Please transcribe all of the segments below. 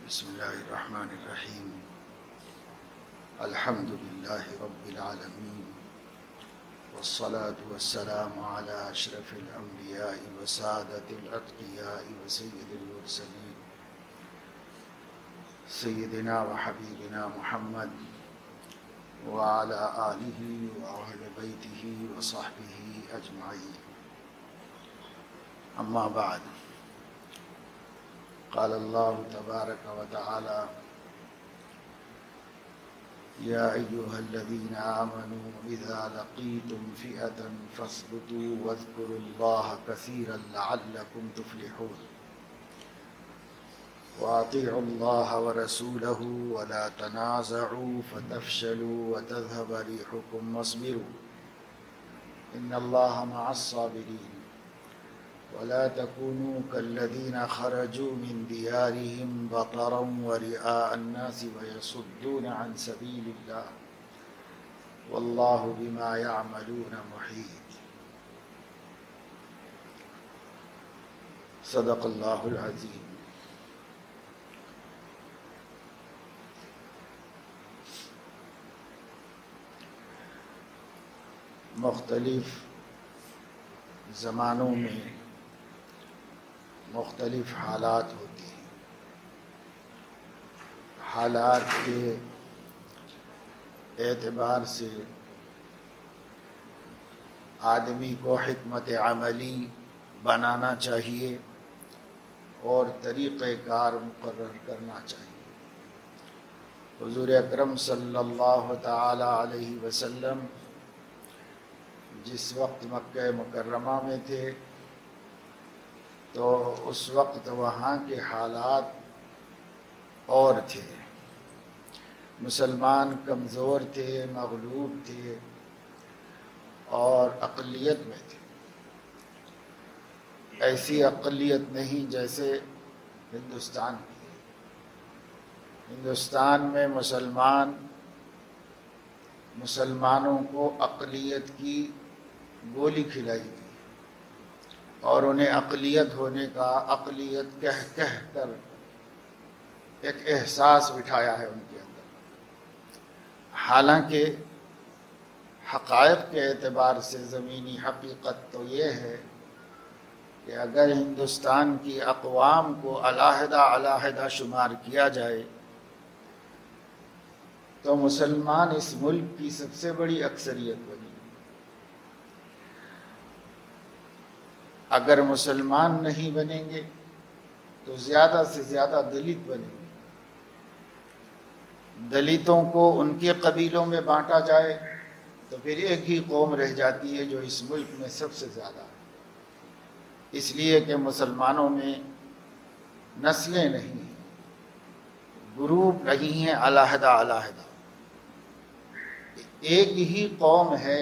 بسم الله الرحمن الرحيم الحمد لله رب العالمين والصلاة والسلام على أشرف الأنبياء وسادة الأتقياء وسيد المرسلين سيدنا وحبيبنا محمد وعلى آله وأهل بيته وصحبه أجمعين. أما بعد، قال الله تبارك وتعالى: يا أيها الذين آمنوا إذا لقيتم فئة فاثبتوا واذكروا الله كثيرا لعلكم تفلحون وأطيعوا الله ورسوله ولا تنازعوا فتفشلوا وتذهب ريحكم واصبروا إن الله مع الصابرين ولا تكونوا كالذين خرجوا من ديارهم بطرا ورئاء الناس ويصدون عن سبيل الله والله بما يعملون محيط. صدق الله العظيم. مختلف زمانوں میں مختلف حالات ہوتے ہیں. حالات کے اعتبار سے آدمی کو حکمت عملی بنانا چاہیے اور طریقہ کار مقرر کرنا چاہیے. حضور اکرم صلی اللہ تعالی علیہ وسلم جس وقت مکہ مکرمہ میں تھے تو اس وقت وہاں کے حالات اور تھے. مسلمان کمزور تھے، مغلوب تھے اور اقلیت میں تھے. ایسی اقلیت نہیں جیسے ہندوستان کی. ہندوستان میں مسلمانوں کو اقلیت کی گولی کھلائی گئی اور انہیں اقلیت ہونے کا اقلیت کہہ کر ایک احساس بٹھایا ہے ان کے اندر. حالانکہ حقائق کے اعتبار سے زمینی حقیقت تو یہ ہے کہ اگر ہندوستان کی اقوام کو علیحدہ شمار کیا جائے تو مسلمان اس ملک کی سب سے بڑی اکثریت بنی. اگر مسلمان نہیں بنیں گے تو زیادہ سے زیادہ دلت بنیں گے. دلتوں کو ان کے قبیلوں میں بانٹا جائے تو پھر ایک ہی قوم رہ جاتی ہے جو اس ملک میں سب سے زیادہ ہے. اس لیے کہ مسلمانوں میں نسلیں نہیں ہیں، گروپ نہیں ہیں علیحدہ. ایک ہی قوم ہے،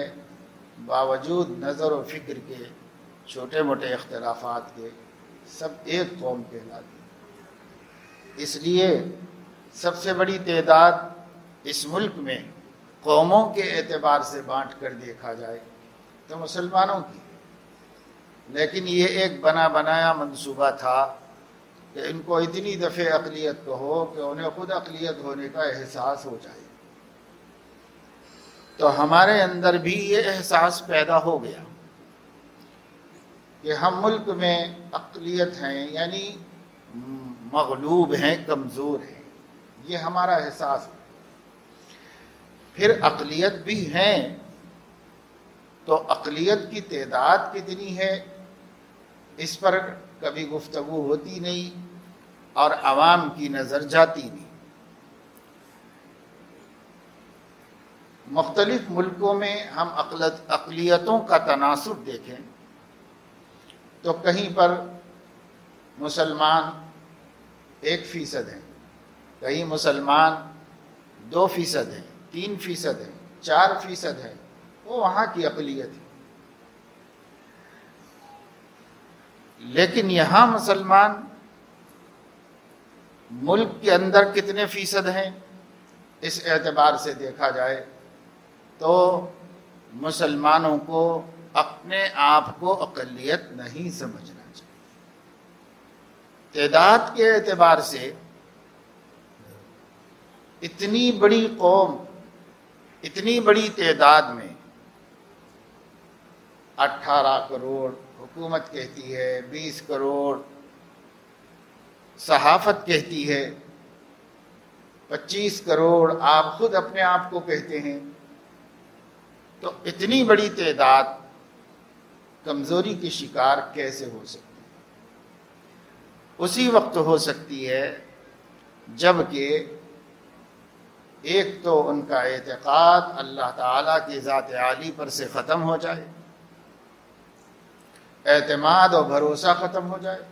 باوجود نظر و فکر کے چھوٹے موٹے اختلافات کے سب ایک قوم کہلاتی ہے. اس لیے سب سے بڑی تعداد اس ملک میں قوموں کے اعتبار سے بانٹ کر دیکھا جائے تو مسلمانوں کی. لیکن یہ ایک بنا بنایا منصوبہ تھا کہ ان کو اتنی دفعہ اقلیت کہو کہ انہیں خود اقلیت ہونے کا احساس ہو جائے. تو ہمارے اندر بھی یہ احساس پیدا ہو گیا کہ ہم ملک میں اقلیت ہیں، یعنی مغلوب ہیں، کمزور ہیں. یہ ہمارا احساس ہے. پھر اقلیت بھی ہیں تو اقلیت کی تعداد کتنی ہے اس پر کبھی گفتگو ہوتی نہیں اور عوام کی نظر جاتی نہیں. مختلف ملکوں میں ہم اقلیتوں کا تناسب دیکھیں تو کہیں پر مسلمان 1% ہیں، کہیں مسلمان 2% ہیں، 3% ہیں، 4% ہیں. وہ وہاں کی اقلیت ہے. لیکن یہاں مسلمان ملک کے اندر کتنے فیصد ہیں اس اعتبار سے دیکھا جائے تو مسلمانوں کو اپنے آپ کو اقلیت نہیں سمجھنا چاہیے. تعداد کے اعتبار سے اتنی بڑی قوم، اتنی بڑی تعداد میں 18 کروڑ حکومت کہتی ہے، 20 کروڑ صحافت کہتی ہے، 25 کروڑ آپ خود اپنے آپ کو کہتے ہیں، تو اتنی بڑی تعداد کمزوری کی شکار کیسے ہو سکتی ہے؟ اسی وقت ہو سکتی ہے جب کہ ایک تو ان کا اعتقاد اللہ تعالیٰ کی ذات عالی پر سے ختم ہو جائے، اعتماد اور بھروسہ ختم ہو جائے،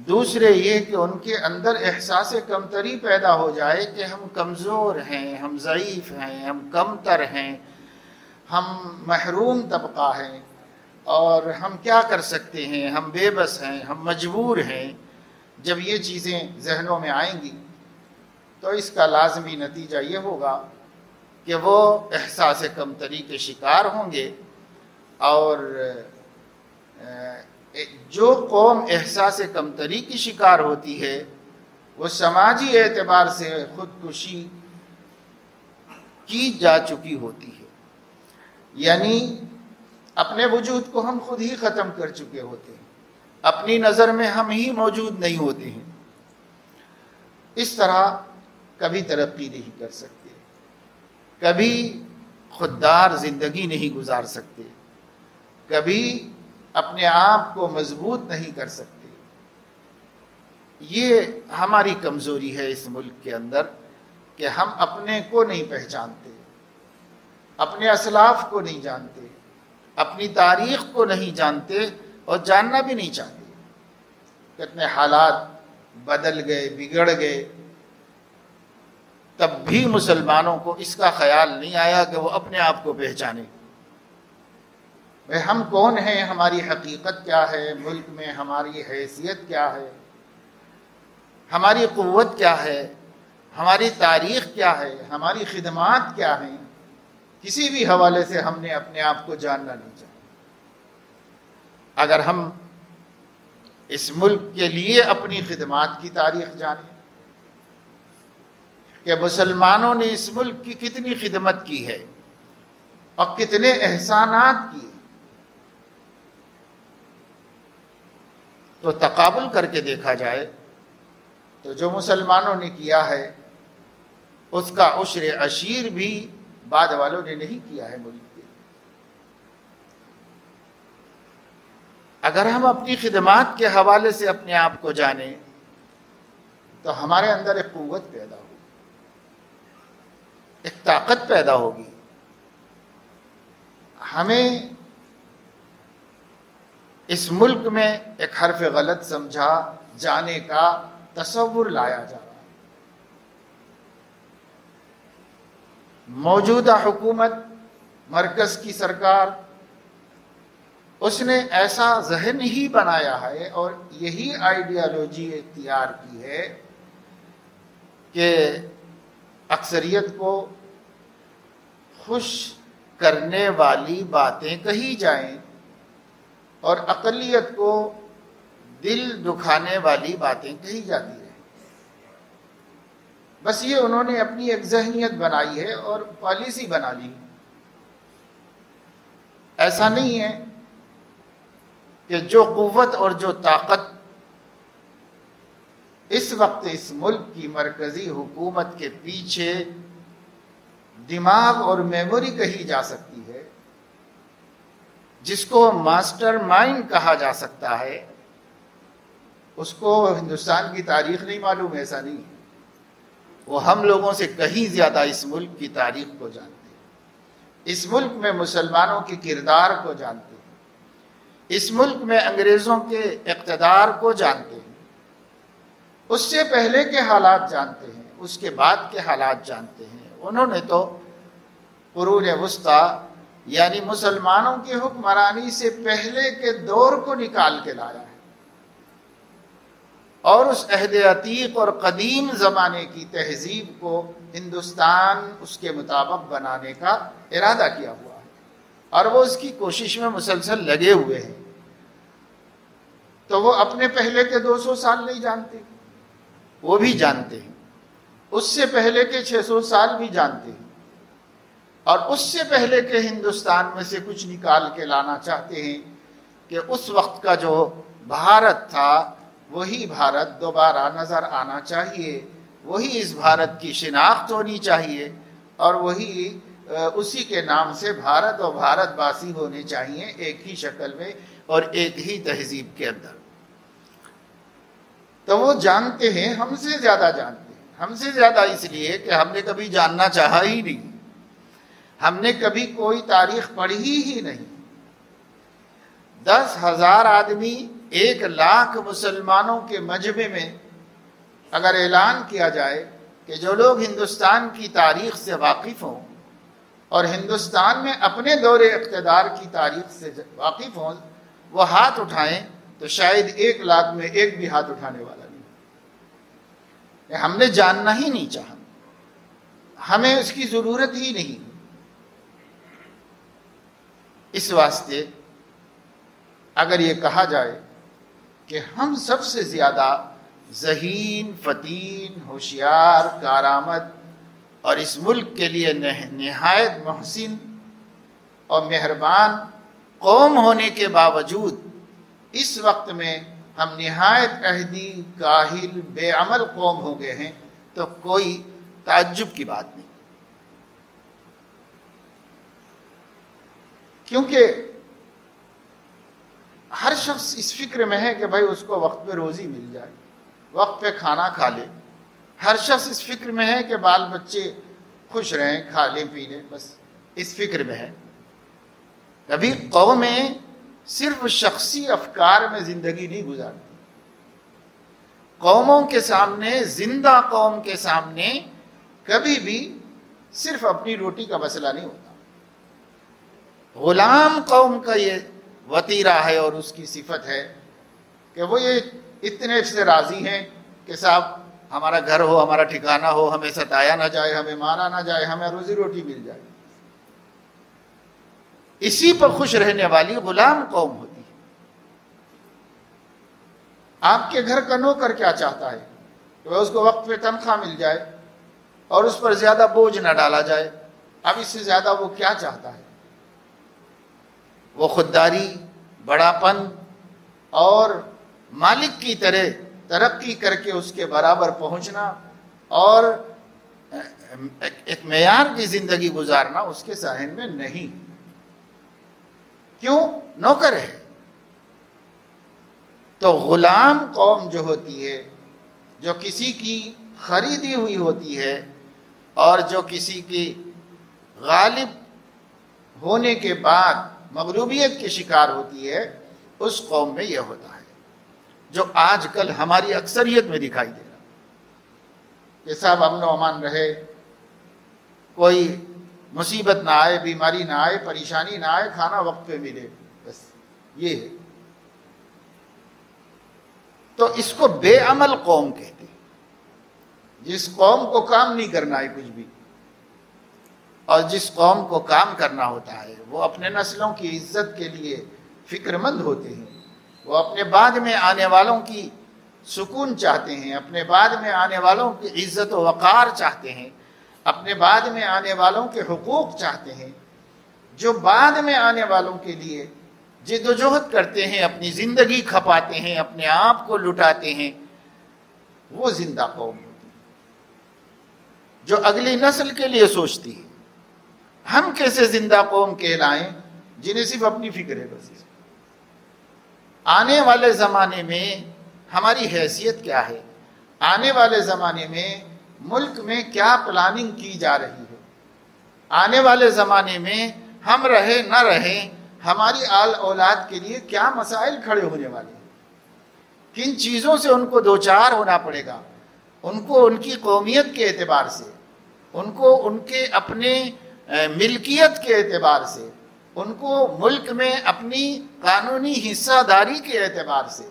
دوسرے یہ کہ ان کے اندر احساس کمتری پیدا ہو جائے کہ ہم کمزور ہیں، ہم ضعیف ہیں، ہم کمتر ہیں، ہم محروم طبقہ ہیں، اور ہم کیا کر سکتے ہیں، ہم بے بس ہیں، ہم مجبور ہیں۔ جب یہ چیزیں ذہنوں میں آئیں گی تو اس کا لازمی نتیجہ یہ ہوگا کہ وہ احساس کمتری کے شکار ہوں گے، اور جو قوم احساس کمتری کی شکار ہوتی ہے وہ سماجی اعتبار سے خودکشی کی جا چکی ہوتی ہے، یعنی اپنے وجود کو ہم خود ہی ختم کر چکے ہوتے ہیں، اپنی نظر میں ہم ہی موجود نہیں ہوتے ہیں۔ اس طرح کبھی ترقی نہیں کر سکتے، کبھی خوددار زندگی نہیں گزار سکتے، کبھی اپنے آپ کو مضبوط نہیں کر سکتے۔ یہ ہماری کمزوری ہے اس ملک کے اندر کہ ہم اپنے کو نہیں پہچانتے، اپنے اسلاف کو نہیں جانتے، اپنی تاریخ کو نہیں جانتے، اور جاننا بھی نہیں چاہتے۔ کتنے حالات بدل گئے، بگڑ گئے، تب بھی مسلمانوں کو اس کا خیال نہیں آیا کہ وہ اپنے آپ کو پہچانے۔ ہم کون ہیں، ہماری حقیقت کیا ہے، ملک میں ہماری حیثیت کیا ہے، ہماری قوت کیا ہے، ہماری تاریخ کیا ہے، ہماری خدمات کیا ہیں، کسی بھی حوالے سے ہم نے اپنے آپ کو جاننا نہیں چاہا۔ اگر ہم اس ملک کے لیے اپنی خدمات کی تاریخ جانیں کہ مسلمانوں نے اس ملک کی کتنی خدمت کی ہے اور کتنے احسانات کیے، تو تقابل کر کے دیکھا جائے تو جو مسلمانوں نے کیا ہے اس کا عشر عشیر بھی بعد والوں نے نہیں کیا ہے ملک کے۔ اگر ہم اپنی خدمات کے حوالے سے اپنے آپ کو جانیں تو ہمارے اندر ایک قوت پیدا ہوگی، ایک طاقت پیدا ہوگی، ہمیں اس ملک میں ایک حرف غلط سمجھا جانے کا تصور لایا جا رہا ہے۔ موجودہ حکومت، مرکز کی سرکار، اس نے ایسا ذہن ہی بنایا ہے اور یہی آئیڈیالوجی اختیار کی ہے کہ اکثریت کو خوش کرنے والی باتیں کہی جائیں اور اقلیت کو دل دکھانے والی باتیں کہی جاتی ہیں۔ بس یہ انہوں نے اپنی ایک ذہنیت بنائی ہے اور پالیسی بنا لی۔ ایسا نہیں ہے کہ جو قوت اور جو طاقت اس وقت اس ملک کی مرکزی حکومت کے پیچھے دماغ اور میموری کہی جا سکتی ہے، جس کو ماسٹر مائنڈ کہا جا سکتا ہے، اس کو ہندوستان کی تاریخ نہیں معلوم، ایسا نہیں ہے۔ وہ ہم لوگوں سے کہیں زیادہ اس ملک کی تاریخ کو جانتے ہیں، اس ملک میں مسلمانوں کے کردار کو جانتے ہیں، اس ملک میں انگریزوں کے اقتدار کو جانتے ہیں، اس سے پہلے کے حالات جانتے ہیں، اس کے بعد کے حالات جانتے ہیں۔ انہوں نے تو قرون وسطیٰ یعنی مسلمانوں کی حکمرانی سے پہلے کے دور کو نکال کے لایا ہے اور اس عہد عتیق اور قدیم زمانے کی تہذیب کو ہندوستان اس کے مطابق بنانے کا ارادہ کیا ہوا ہے، اور وہ اس کی کوشش میں مسلسل لگے ہوئے ہیں۔ تو وہ اپنے پہلے کے 200 سال نہیں جانتے، وہ بھی جانتے ہیں، اس سے پہلے کے 600 سال بھی جانتے ہیں، اور اس سے پہلے کے ہندوستان میں سے کچھ نکال کے لانا چاہتے ہیں کہ اس وقت کا جو بھارت تھا وہی بھارت دوبارہ نظر آنا چاہیے، وہی اس بھارت کی شناخت ہونی چاہیے، اور وہی اسی کے نام سے بھارت اور بھارت باسی ہونے چاہیے، ایک ہی شکل میں اور ایک ہی تہذیب کے اندر۔ تو وہ جانتے ہیں، ہم سے زیادہ جانتے ہیں، ہم سے زیادہ اس لیے کہ ہم نے کبھی جاننا چاہا ہی نہیں، ہم نے کبھی کوئی تاریخ پڑھی ہی نہیں۔ 10,000 آدمی 1,00,000 مسلمانوں کے مجمع میں اگر اعلان کیا جائے کہ جو لوگ ہندوستان کی تاریخ سے واقف ہوں اور ہندوستان میں اپنے دور اقتدار کی تاریخ سے واقف ہوں، وہ ہاتھ اٹھائیں، تو شاید 1,00,000 میں ایک بھی ہاتھ اٹھانے والا نہیں۔ ہم نے جاننا ہی نہیں چاہا، ہمیں اس کی ضرورت ہی نہیں۔ اس واسطے اگر یہ کہا جائے کہ ہم سب سے زیادہ ذہین، فطین، ہوشیار، کارآمد اور اس ملک کے لیے نہایت محسن اور مہربان قوم ہونے کے باوجود اس وقت میں ہم نہایت عہدی، کاہل، بے عمل قوم ہو گئے ہیں، تو کوئی تعجب کی بات نہیں، کیونکہ ہر شخص اس فکر میں ہے کہ بھائی اس کو وقت پہ روزی مل جائے، وقت پہ کھانا کھا لے۔ ہر شخص اس فکر میں ہے کہ بال بچے خوش رہیں، کھا لیں پی لیں، بس اس فکر میں ہے۔ کبھی قومیں صرف شخصی افکار میں زندگی نہیں گزارتی، قوموں کے سامنے، زندہ قوم کے سامنے کبھی بھی صرف اپنی روٹی کا مسئلہ نہیں ہوتا۔ غلام قوم کا یہ وتیرہ ہے اور اس کی صفت ہے کہ وہ یہ اتنے سے راضی ہیں کہ صاحب ہمارا گھر ہو، ہمارا ٹھکانہ ہو، ہمیں ستایا نہ جائے، ہمیں مارا نہ جائے، ہمیں روزی روٹی مل جائے۔ اسی پر خوش رہنے والی غلام قوم ہوتی ہے۔ آپ کے گھر کا نوکر کیا چاہتا ہے کہ اس کو وقت پہ تنخواہ مل جائے اور اس پر زیادہ بوجھ نہ ڈالا جائے۔ اب اس سے زیادہ وہ کیا چاہتا ہے؟ وہ خودداری، بڑا پن اور مالک کی طرح ترقی کر کے اس کے برابر پہنچنا اور ایک معیار کی زندگی گزارنا اس کے ذہن میں نہیں۔ کیوں؟ نوکر ہے۔ تو غلام قوم جو ہوتی ہے، جو کسی کی خریدی ہوئی ہوتی ہے اور جو کسی کی غالب ہونے کے بعد مغلوبیت کے شکار ہوتی ہے، اس قوم میں یہ ہوتا ہے جو آج کل ہماری اکثریت میں دکھائی دے رہا کہ صاحب امن و امان رہے، کوئی مصیبت نہ آئے، بیماری نہ آئے، پریشانی نہ آئے، کھانا وقت پہ ملے، بس یہ ہے۔ تو اس کو بے عمل قوم کہتے ہیں، جس قوم کو کام نہیں کرنا ہے کچھ بھی، اور جس قوم کو کام کرنا ہوتا ہے وہ اپنے نسلوں کی عزت کے لیے فکر مند ہوتے ہیں، وہ اپنے بعد میں آنے والوں کی سکون چاہتے ہیں، اپنے بعد میں آنے والوں کی عزت و وقار چاہتے ہیں، اپنے بعد میں آنے والوں کے حقوق چاہتے ہیں۔ جو بعد میں آنے والوں کے لیے جد و جہد کرتے ہیں، اپنی زندگی کھپاتے ہیں، اپنے آپ کو لٹاتے ہیں، وہ زندہ قوم ہوتی ہے جو اگلی نسل کے لیے سوچتی ہے۔ ہم کیسے زندہ قوم کہلائیں جنہیں صرف اپنی فکر ہے بس؟ آنے والے زمانے میں ہماری حیثیت کیا ہے؟ آنے والے زمانے میں ملک میں کیا پلاننگ کی جا رہی ہے؟ آنے والے زمانے میں ہم رہے نہ رہیں، ہماری آل اولاد کے لیے کیا مسائل کھڑے ہونے والے ہیں؟ کن چیزوں سے ان کو دوچار ہونا پڑے گا؟ ان کو ان کی قومیت کے اعتبار سے، ان کو ان کے اپنے ملکیت کے اعتبار سے، ان کو ملک میں اپنی قانونی حصہ داری کے اعتبار سے،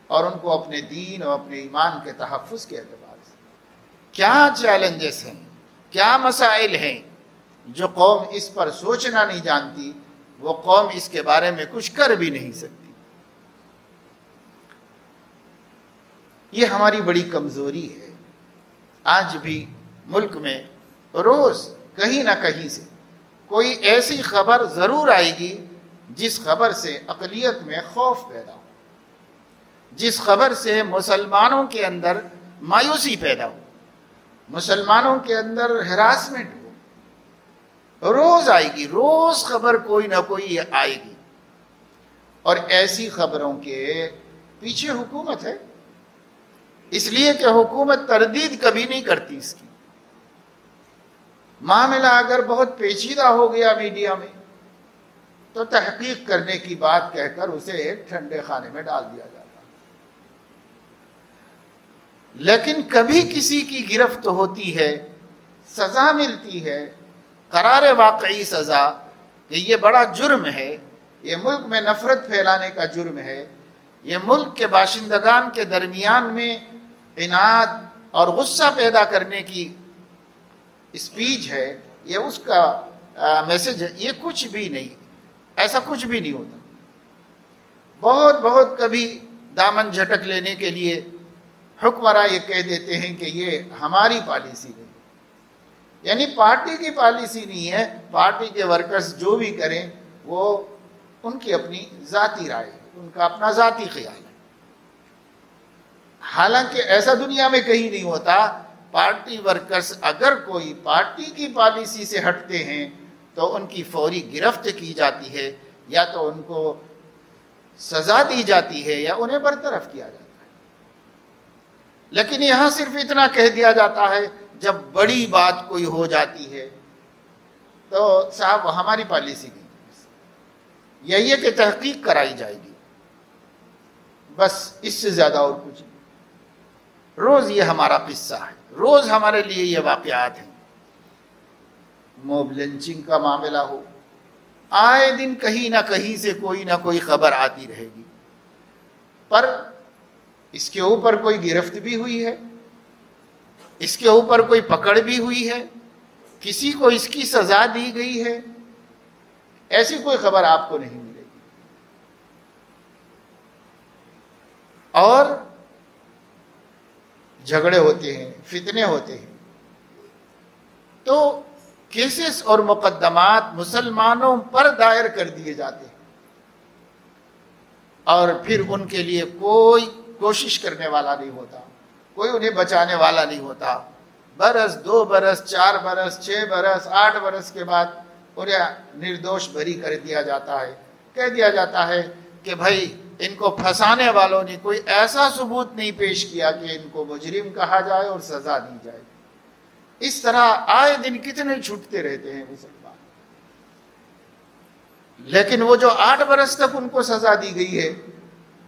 اور ان کو اپنے دین اور اپنے ایمان کے تحفظ کے اعتبار سے کیا چیلنجز ہیں، کیا مسائل ہیں جو قوم اس پر سوچنا نہیں جانتی، وہ قوم اس کے بارے میں کچھ کر بھی نہیں سکتی۔ یہ ہماری بڑی کمزوری ہے آج بھی ملک میں روز کہیں نہ کہیں سے کوئی ایسی خبر ضرور آئے گی جس خبر سے اقلیت میں خوف پیدا ہو، جس خبر سے مسلمانوں کے اندر مایوسی پیدا ہو، مسلمانوں کے اندر ہراسمنٹ ہو۔ روز آئے گی، روز خبر کوئی نہ کوئی آئے گی، اور ایسی خبروں کے پیچھے حکومت ہے، اس لیے کہ حکومت تردید کبھی نہیں کرتی اس کی۔ معاملہ اگر بہت پیچیدہ ہو گیا میڈیا میں تو تحقیق کرنے کی بات کہہ کر اسے ایک ٹھنڈے خانے میں ڈال دیا جاتا ہے، لیکن کبھی کسی کی گرفت ہوتی ہے، سزا ملتی ہے، قرار واقعی سزا کہ یہ بڑا جرم ہے، یہ ملک میں نفرت پھیلانے کا جرم ہے، یہ ملک کے باشندگان کے درمیان میں عناد اور غصہ پیدا کرنے کی اسپیچ ہے، یہ اس کا میسج ہے۔ یہ کچھ بھی نہیں، ایسا کچھ بھی نہیں ہوتا۔ بہت بہت کبھی دامن جھٹک لینے کے لیے حکمراں یہ کہہ دیتے ہیں کہ یہ ہماری پالیسی نہیں، یعنی پارٹی کی پالیسی نہیں ہے، پارٹی کے ورکرز جو بھی کریں وہ ان کی اپنی ذاتی رائے ہے، ان کا اپنا ذاتی خیال ہے۔ حالانکہ ایسا دنیا میں کہیں نہیں ہوتا۔ پارٹی ورکرز اگر کوئی پارٹی کی پالیسی سے ہٹتے ہیں تو ان کی فوری گرفت کی جاتی ہے، یا تو ان کو سزا دی جاتی ہے یا انہیں برطرف کیا جاتا ہے۔ لیکن یہاں صرف اتنا کہہ دیا جاتا ہے جب بڑی بات کوئی ہو جاتی ہے تو صاحب ہماری پالیسی کی یہی ہے کہ تحقیق کرائی جائے گی، بس اس سے زیادہ اور کچھ نہیں۔ روز یہ ہمارا قصہ ہے، روز ہمارے لیے یہ واقعات ہیں۔ موب لنچنگ کا معاملہ ہو، آئے دن کہیں نہ کہیں سے کوئی نہ کوئی خبر آتی رہے گی، پر اس کے اوپر کوئی گرفت بھی ہوئی ہے، اس کے اوپر کوئی پکڑ بھی ہوئی ہے، کسی کو اس کی سزا دی گئی ہے، ایسی کوئی خبر آپ کو نہیں ملے گی۔ اور جھگڑے ہوتے ہیں، فتنے ہوتے ہیں، تو کیسز اور مقدمات مسلمانوں پر دائر کر دیے جاتے ہیں، اور پھر ان کے لیے کوئی کوشش کرنے والا نہیں ہوتا، کوئی انہیں بچانے والا نہیں ہوتا۔ برس، 2 برس، 4 برس، 6 برس، 8 برس کے بعد انہیں نردوش بری کر دیا جاتا ہے، کہہ دیا جاتا ہے کہ بھائی ان کو پھنسانے والوں نے کوئی ایسا ثبوت نہیں پیش کیا کہ ان کو مجرم کہا جائے اور سزا دی جائے۔ اس طرح آئے دن کتنے چھوٹتے رہتے ہیں مسلمان، لیکن وہ جو 8 برس تک ان کو سزا دی گئی ہے،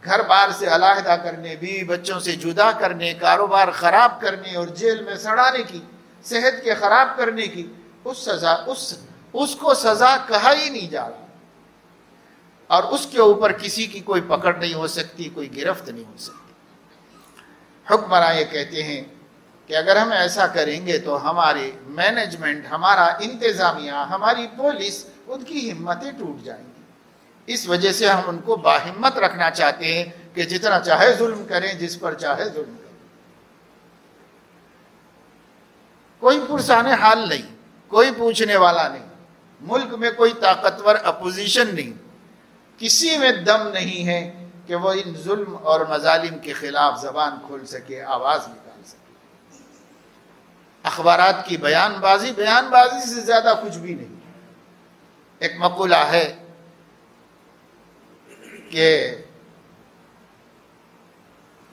گھر بار سے علیحدہ کرنے، بیوی بچوں سے جدا کرنے، کاروبار خراب کرنے اور جیل میں سڑانے کی، صحت کے خراب کرنے کی، اس کو سزا کہا ہی نہیں جا رہا، اور اس کے اوپر کسی کی کوئی پکڑ نہیں ہو سکتی، کوئی گرفت نہیں ہو سکتی۔ حکمراں یہ کہتے ہیں کہ اگر ہم ایسا کریں گے تو ہماری مینجمنٹ، ہمارا انتظامیہ، ہماری پولیس، ان کی ہمتیں ٹوٹ جائیں گی۔ اس وجہ سے ہم ان کو باہمت رکھنا چاہتے ہیں کہ جتنا چاہے ظلم کریں، جس پر چاہے ظلم کریں، کوئی پرسان حال نہیں، کوئی پوچھنے والا نہیں، ملک میں کوئی طاقتور اپوزیشن نہیں، کسی میں دم نہیں ہے کہ وہ ان ظلم اور مظالم کے خلاف زبان کھول سکے، آواز نکال سکے۔ اخبارات کی بیان بازی سے زیادہ کچھ بھی نہیں۔ ایک مقولہ ہے کہ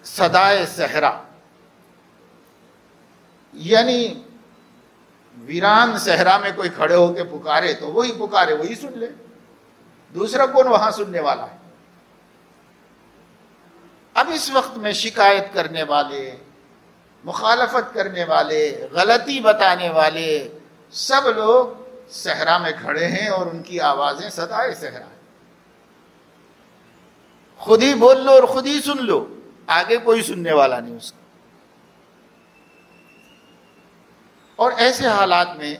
صدائے صحرا، یعنی ویران صحرا میں کوئی کھڑے ہو کے پکارے تو وہی پکارے، وہی سن لے، دوسرا کون وہاں سننے والا ہے۔ اب اس وقت میں شکایت کرنے والے، مخالفت کرنے والے، غلطی بتانے والے سب لوگ صحرا میں کھڑے ہیں اور ان کی آوازیں صدائے صحرا ہیں۔ خود ہی بول لو اور خود ہی سن لو، آگے کوئی سننے والا نہیں اس کا۔ اور ایسے حالات میں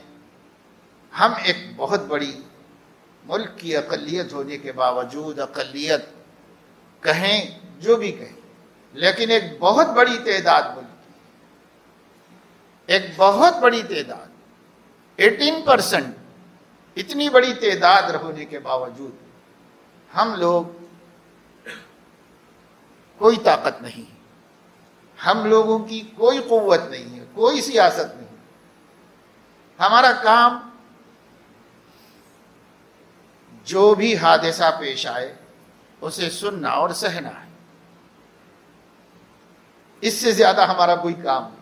ہم ایک بہت بڑی ملک کی اقلیت ہونے کے باوجود، اقلیت کہیں جو بھی کہیں، لیکن ایک بہت بڑی تعداد ملک کی، ایک بہت بڑی تعداد 18%، اتنی بڑی تعداد ہونے کے باوجود ہم لوگ کوئی طاقت نہیں ہے، ہم لوگوں کی کوئی قوت نہیں ہے، کوئی سیاست نہیں، ہمارا کام جو بھی حادثہ پیش آئے اسے سننا اور سہنا ہے، اس سے زیادہ ہمارا کوئی کام نہیں۔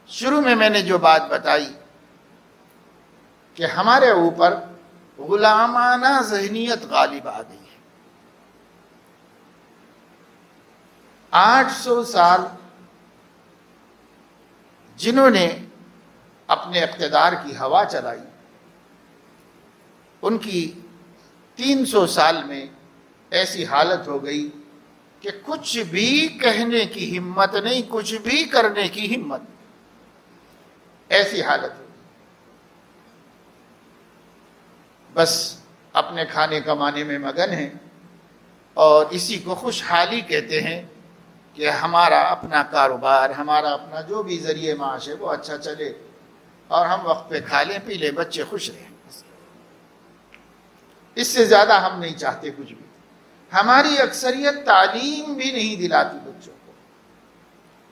شروع میں نے جو بات بتائی کہ ہمارے اوپر غلامانہ ذہنیت غالب آ گئی ہے۔ 800 سال جنہوں نے اپنے اقتدار کی ہوا چلائی، ان کی 300 سال میں ایسی حالت ہو گئی کہ کچھ بھی کہنے کی ہمت نہیں، کچھ بھی کرنے کی ہمت نہیں، ایسی حالت ہو گئی۔ بس اپنے کھانے کمانے میں مگن ہیں اور اسی کو خوشحالی کہتے ہیں کہ ہمارا اپنا کاروبار، ہمارا اپنا جو بھی ذریعہ معاش ہے وہ اچھا چلے اور ہم وقت پہ کھا لیں پی لیں، بچے خوش رہیں، اس سے زیادہ ہم نہیں چاہتے کچھ بھی۔ ہماری اکثریت تعلیم بھی نہیں دلاتی بچوں کو،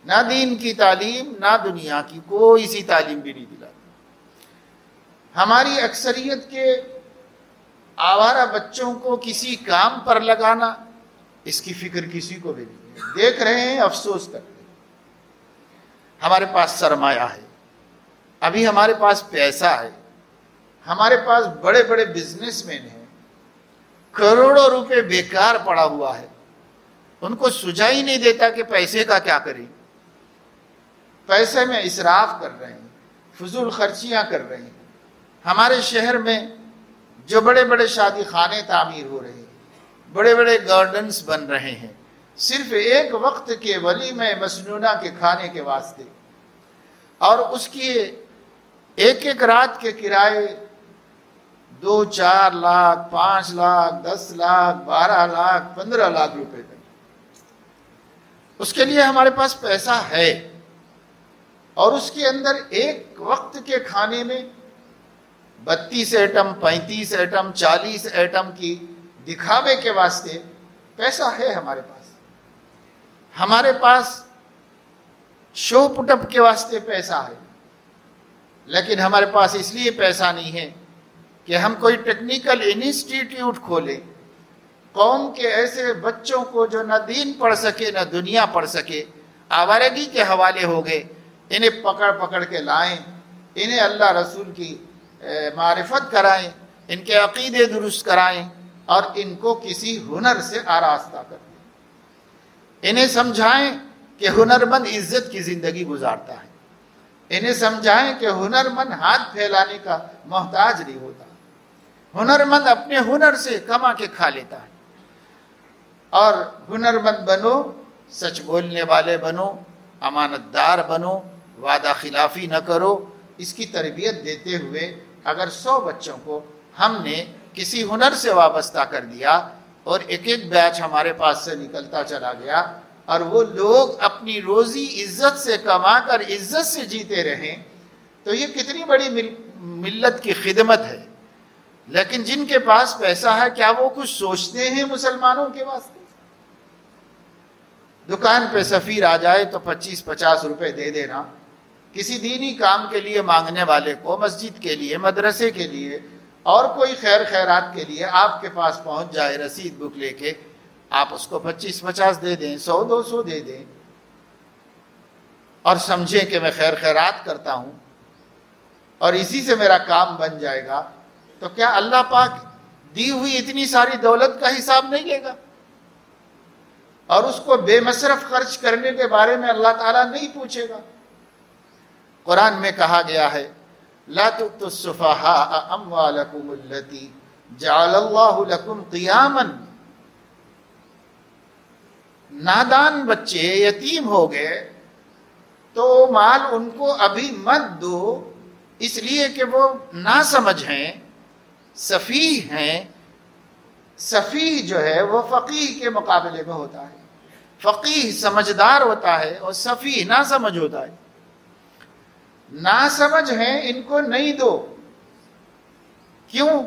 نہ دین کی تعلیم نہ دنیا کی، کوئی سی تعلیم بھی نہیں دلاتی۔ ہماری اکثریت کے آوارہ بچوں کو کسی کام پر لگانا، اس کی فکر کسی کو بھی نہیں ہے۔ دیکھ رہے ہیں، افسوس کرتے ہیں۔ ہمارے پاس سرمایہ ہے، ابھی ہمارے پاس پیسہ ہے، ہمارے پاس بڑے بڑے بزنس مین ہیں، کروڑوں روپے بیکار پڑا ہوا ہے، ان کو سجھا ہی نہیں دیتا کہ پیسے کا کیا کریں۔ پیسے میں اسراف کر رہے ہیں، فضول خرچیاں کر رہے ہیں۔ ہمارے شہر میں جو بڑے بڑے شادی خانے تعمیر ہو رہے ہیں، بڑے بڑے گارڈنز بن رہے ہیں، صرف ایک وقت کے ولیمہ مسنونہ کے کھانے کے واسطے، اور اس کی ایک ایک رات کے کرائے 2 4 لاکھ 5 لاکھ 10 لاکھ 12 لاکھ 15 لاکھ روپے تک۔ اس کے لیے ہمارے پاس پیسہ ہے، اور اس کے اندر ایک وقت کے کھانے میں 32 ایٹم 35 ایٹم 40 ایٹم کی دکھاوے کے واسطے پیسہ ہے ہمارے پاس۔ ہمارے پاس شو پٹ اپ کے واسطے پیسہ ہے، لیکن ہمارے پاس اس لیے پیسہ نہیں ہے کہ ہم کوئی ٹیکنیکل انسٹیٹیوٹ کھولیں، قوم کے ایسے بچوں کو جو نہ دین پڑھ سکے نہ دنیا پڑھ سکے، آوارگی کے حوالے ہو گئے، انہیں پکڑ پکڑ کے لائیں، انہیں اللہ رسول کی معرفت کرائیں، ان کے عقیدے درست کرائیں، اور ان کو کسی ہنر سے آراستہ کر دیں۔ انہیں سمجھائیں کہ ہنرمند عزت کی زندگی گزارتا ہے، انہیں سمجھائیں کہ ہنرمند ہاتھ پھیلانے کا محتاج نہیں ہوتا، ہنرمند اپنے ہنر سے کما کے کھا لیتا ہے۔ اور ہنرمند بنو، سچ بولنے والے بنو، امانت دار بنو، وعدہ خلافی نہ کرو۔ اس کی تربیت دیتے ہوئے اگر 100 بچوں کو ہم نے کسی ہنر سے وابستہ کر دیا اور ایک ایک بیچ ہمارے پاس سے نکلتا چلا گیا، اور وہ لوگ اپنی روزی عزت سے کما کر عزت سے جیتے رہیں، تو یہ کتنی بڑی ملت کی خدمت ہے۔ لیکن جن کے پاس پیسہ ہے، کیا وہ کچھ سوچتے ہیں مسلمانوں کے واسطے؟ دکان پہ سفیر آ جائے تو 25-50 روپے دے دینا، کسی دینی کام کے لیے مانگنے والے کو، مسجد کے لیے، مدرسے کے لیے، اور کوئی خیر خیرات کے لیے آپ کے پاس پہنچ جائے رسید بک لے کے، آپ اس کو 25-50 دے دیں، 100-200 دے دیں، اور سمجھیں کہ میں خیر خیرات کرتا ہوں اور اسی سے میرا کام بن جائے گا، تو کیا اللہ پاک دی ہوئی اتنی ساری دولت کا حساب نہیں لے گا؟ اور اس کو بے مصرف خرچ کرنے کے بارے میں اللہ تعالیٰ نہیں پوچھے گا؟ قرآن میں کہا گیا ہے، لا تؤتوا السفهاء اموالکم التي جعل اللہ لکم قیاما۔ نادان بچے یتیم ہو گئے تو مال ان کو ابھی مت دو، اس لیے کہ وہ ناسمجھ ہیں، سفیہ ہیں۔ سفیہ جو ہے وہ فقیہ کے مقابلے میں ہوتا ہے، فقیہ سمجھدار ہوتا ہے اور سفیہ ناسمجھ ہوتا ہے۔ ناسمجھ ہیں ان کو نہیں دو. کیوں؟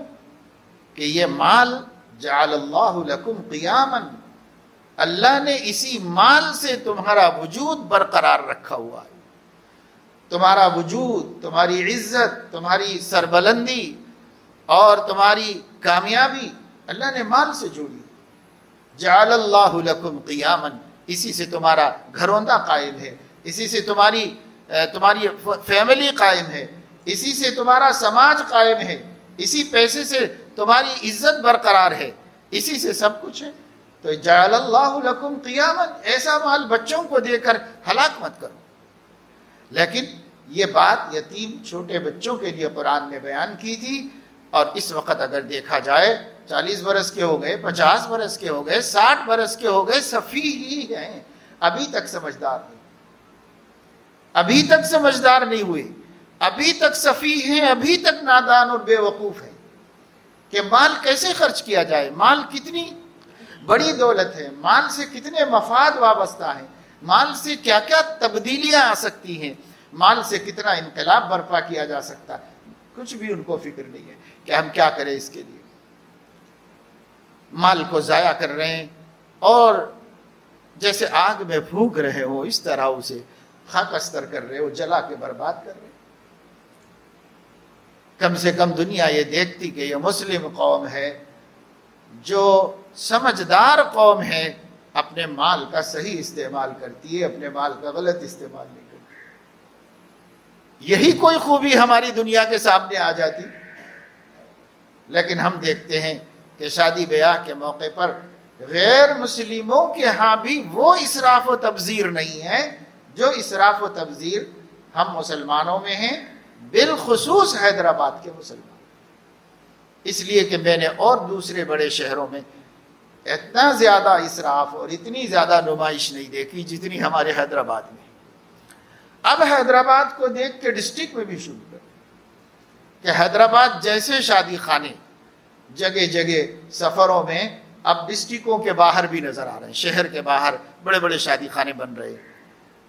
کہ یہ مال جعل اللہ لکم قیاما، اللہ نے اسی مال سے تمہارا وجود برقرار رکھا ہوا ہے. تمہارا وجود، تمہاری عزت، تمہاری سربلندی اور تمہاری کامیابی اللہ نے مال سے جوڑی. جعل اللہ لکم قیاما، اسی سے تمہارا گھروندہ قائم ہے، اسی سے تمہاری فیملی قائم ہے، اسی سے تمہارا سماج قائم ہے، اسی پیسے سے تمہاری عزت برقرار ہے، اسی سے سب کچھ ہے. تو جعل اللہ لکم قیاما، ایسا مال بچوں کو دے کر ہلاک مت کرو. لیکن یہ بات یتیم چھوٹے بچوں کے لیے قرآن نے بیان کی تھی، اور اس وقت اگر دیکھا جائے 40 برس کے ہو گئے، 50 برس کے ہو گئے، 60 برس کے ہو گئے، سفیہ ہی ہیں، ابھی تک سمجھدار نہیں، ابھی تک سمجھدار نہیں ہوئے، ابھی تک سفیہ ہیں، ابھی تک نادان اور بے وقوف ہیں کہ مال کیسے خرچ کیا جائے، مال کتنی بڑی دولت ہے، مال سے کتنے مفاد وابستہ ہیں، مال سے کیا کیا تبدیلیاں آ سکتی ہیں، مال سے کتنا انقلاب برپا کیا جا سکتا ہے. کچھ بھی ان کو فکر نہیں ہے کہ ہم کیا کریں اس کے لیے. مال کو ضائع کر رہے ہیں اور جیسے آگ میں پھونک رہے ہو اس طرح اسے خاک استر کر رہے ہو، جلا کے برباد کر رہے. کم سے کم دنیا یہ دیکھتی کہ یہ مسلم قوم ہے، جو سمجھدار قوم ہے، اپنے مال کا صحیح استعمال کرتی ہے، اپنے مال کا غلط استعمال نہیں کرتی. یہی کوئی خوبی ہماری دنیا کے سامنے آ جاتی. لیکن ہم دیکھتے ہیں کہ شادی بیاہ کے موقع پر غیر مسلموں کے ہاں بھی وہ اسراف و تبذیر نہیں ہے جو اسراف و تبذیر ہم مسلمانوں میں ہیں، بالخصوص حیدرآباد کے مسلمان. اس لیے کہ میں نے اور دوسرے بڑے شہروں میں اتنا زیادہ اسراف اور اتنی زیادہ نمائش نہیں دیکھی جتنی ہمارے حیدرآباد میں. اب حیدرآباد کو دیکھ کے ڈسٹرکٹ میں بھی شروع کر کہ حیدرآباد جیسے شادی خانے جگہ جگہ سفروں میں اب ڈسٹرکٹوں کے باہر بھی نظر آ رہے ہیں، شہر کے باہر بڑے بڑے شادی خانے بن رہے ہیں.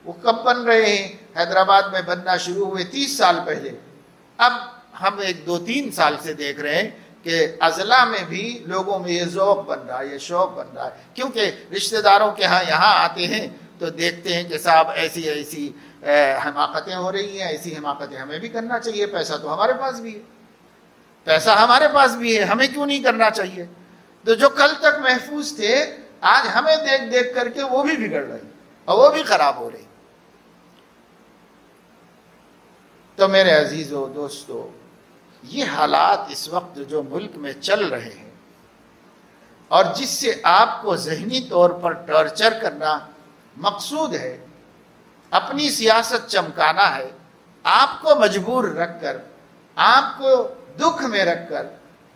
وہ کب بن رہے ہیں؟ حیدرآباد میں بننا شروع ہوئے 30 سال پہلے. اب ہم 1-2-3 سال سے دیکھ رہے ہیں کہ اضلاع میں بھی لوگوں میں یہ ذوق بن رہا ہے، یہ شوق بن رہا ہے، کیونکہ رشتہ داروں کے ہاں یہاں آتے ہیں تو دیکھتے ہیں کہ صاحب ایسی ایسی حماقتیں ہو رہی ہیں، ایسی حماقتیں ہمیں بھی کرنا چاہیے، پیسہ تو ہمارے پاس بھی ہے، پیسہ ہمارے پاس بھی ہے، ہمیں کیوں نہیں کرنا چاہیے. تو جو کل تک محفوظ تھے آج ہمیں دیکھ دیکھ کر کے وہ بھی بگڑ رہے ہیں اور وہ بھی خراب ہو رہے ہیں. تو میرے عزیزو دوستو، یہ حالات اس وقت جو ملک میں چل رہے ہیں اور جس سے آپ کو ذہنی طور پر ٹارچر کرنا مقصود ہے، اپنی سیاست چمکانا ہے، آپ کو مجبور رکھ کر، آپ کو دکھ میں رکھ کر،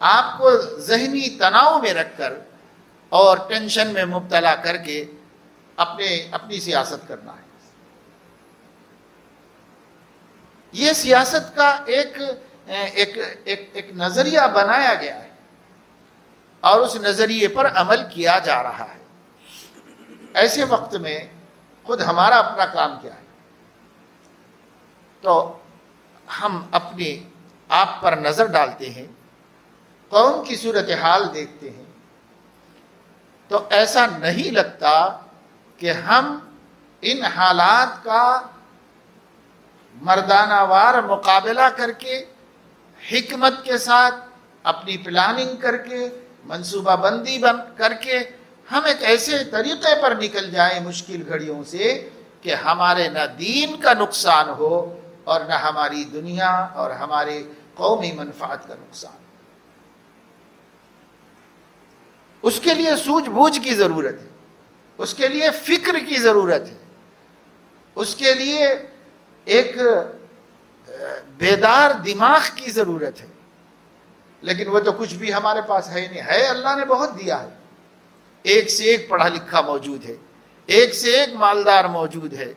آپ کو ذہنی تناؤ میں رکھ کر اور ٹینشن میں مبتلا کر کے اپنی سیاست کرنا ہے. یہ سیاست کا ایک نظریہ بنایا گیا ہے اور اس نظریے پر عمل کیا جا رہا ہے. ایسے وقت میں خود ہمارا اپنا کام کیا ہے؟ تو ہم اپنے آپ پر نظر ڈالتے ہیں، قوم کی صورتحال دیکھتے ہیں، تو ایسا نہیں لگتا کہ ہم ان حالات کا مردانہ وار مقابلہ کر کے، حکمت کے ساتھ اپنی پلاننگ کر کے، منصوبہ بندی کر کے ہم ایک ایسے طریقے پر نکل جائیں مشکل گھڑیوں سے کہ ہمارے نہ دین کا نقصان ہو اور نہ ہماری دنیا اور ہمارے قومی منفعت کا نقصان. اس کے لیے سوجھ بوجھ کی ضرورت ہے، اس کے لیے فکر کی ضرورت ہے، اس کے لیے ایک بیدار دماغ کی ضرورت ہے. لیکن وہ تو کچھ بھی ہمارے پاس ہے نہیں. ہے اللہ نے بہت دیا ہے، ایک سے ایک پڑھا لکھا موجود ہے، ایک سے ایک مالدار موجود ہے،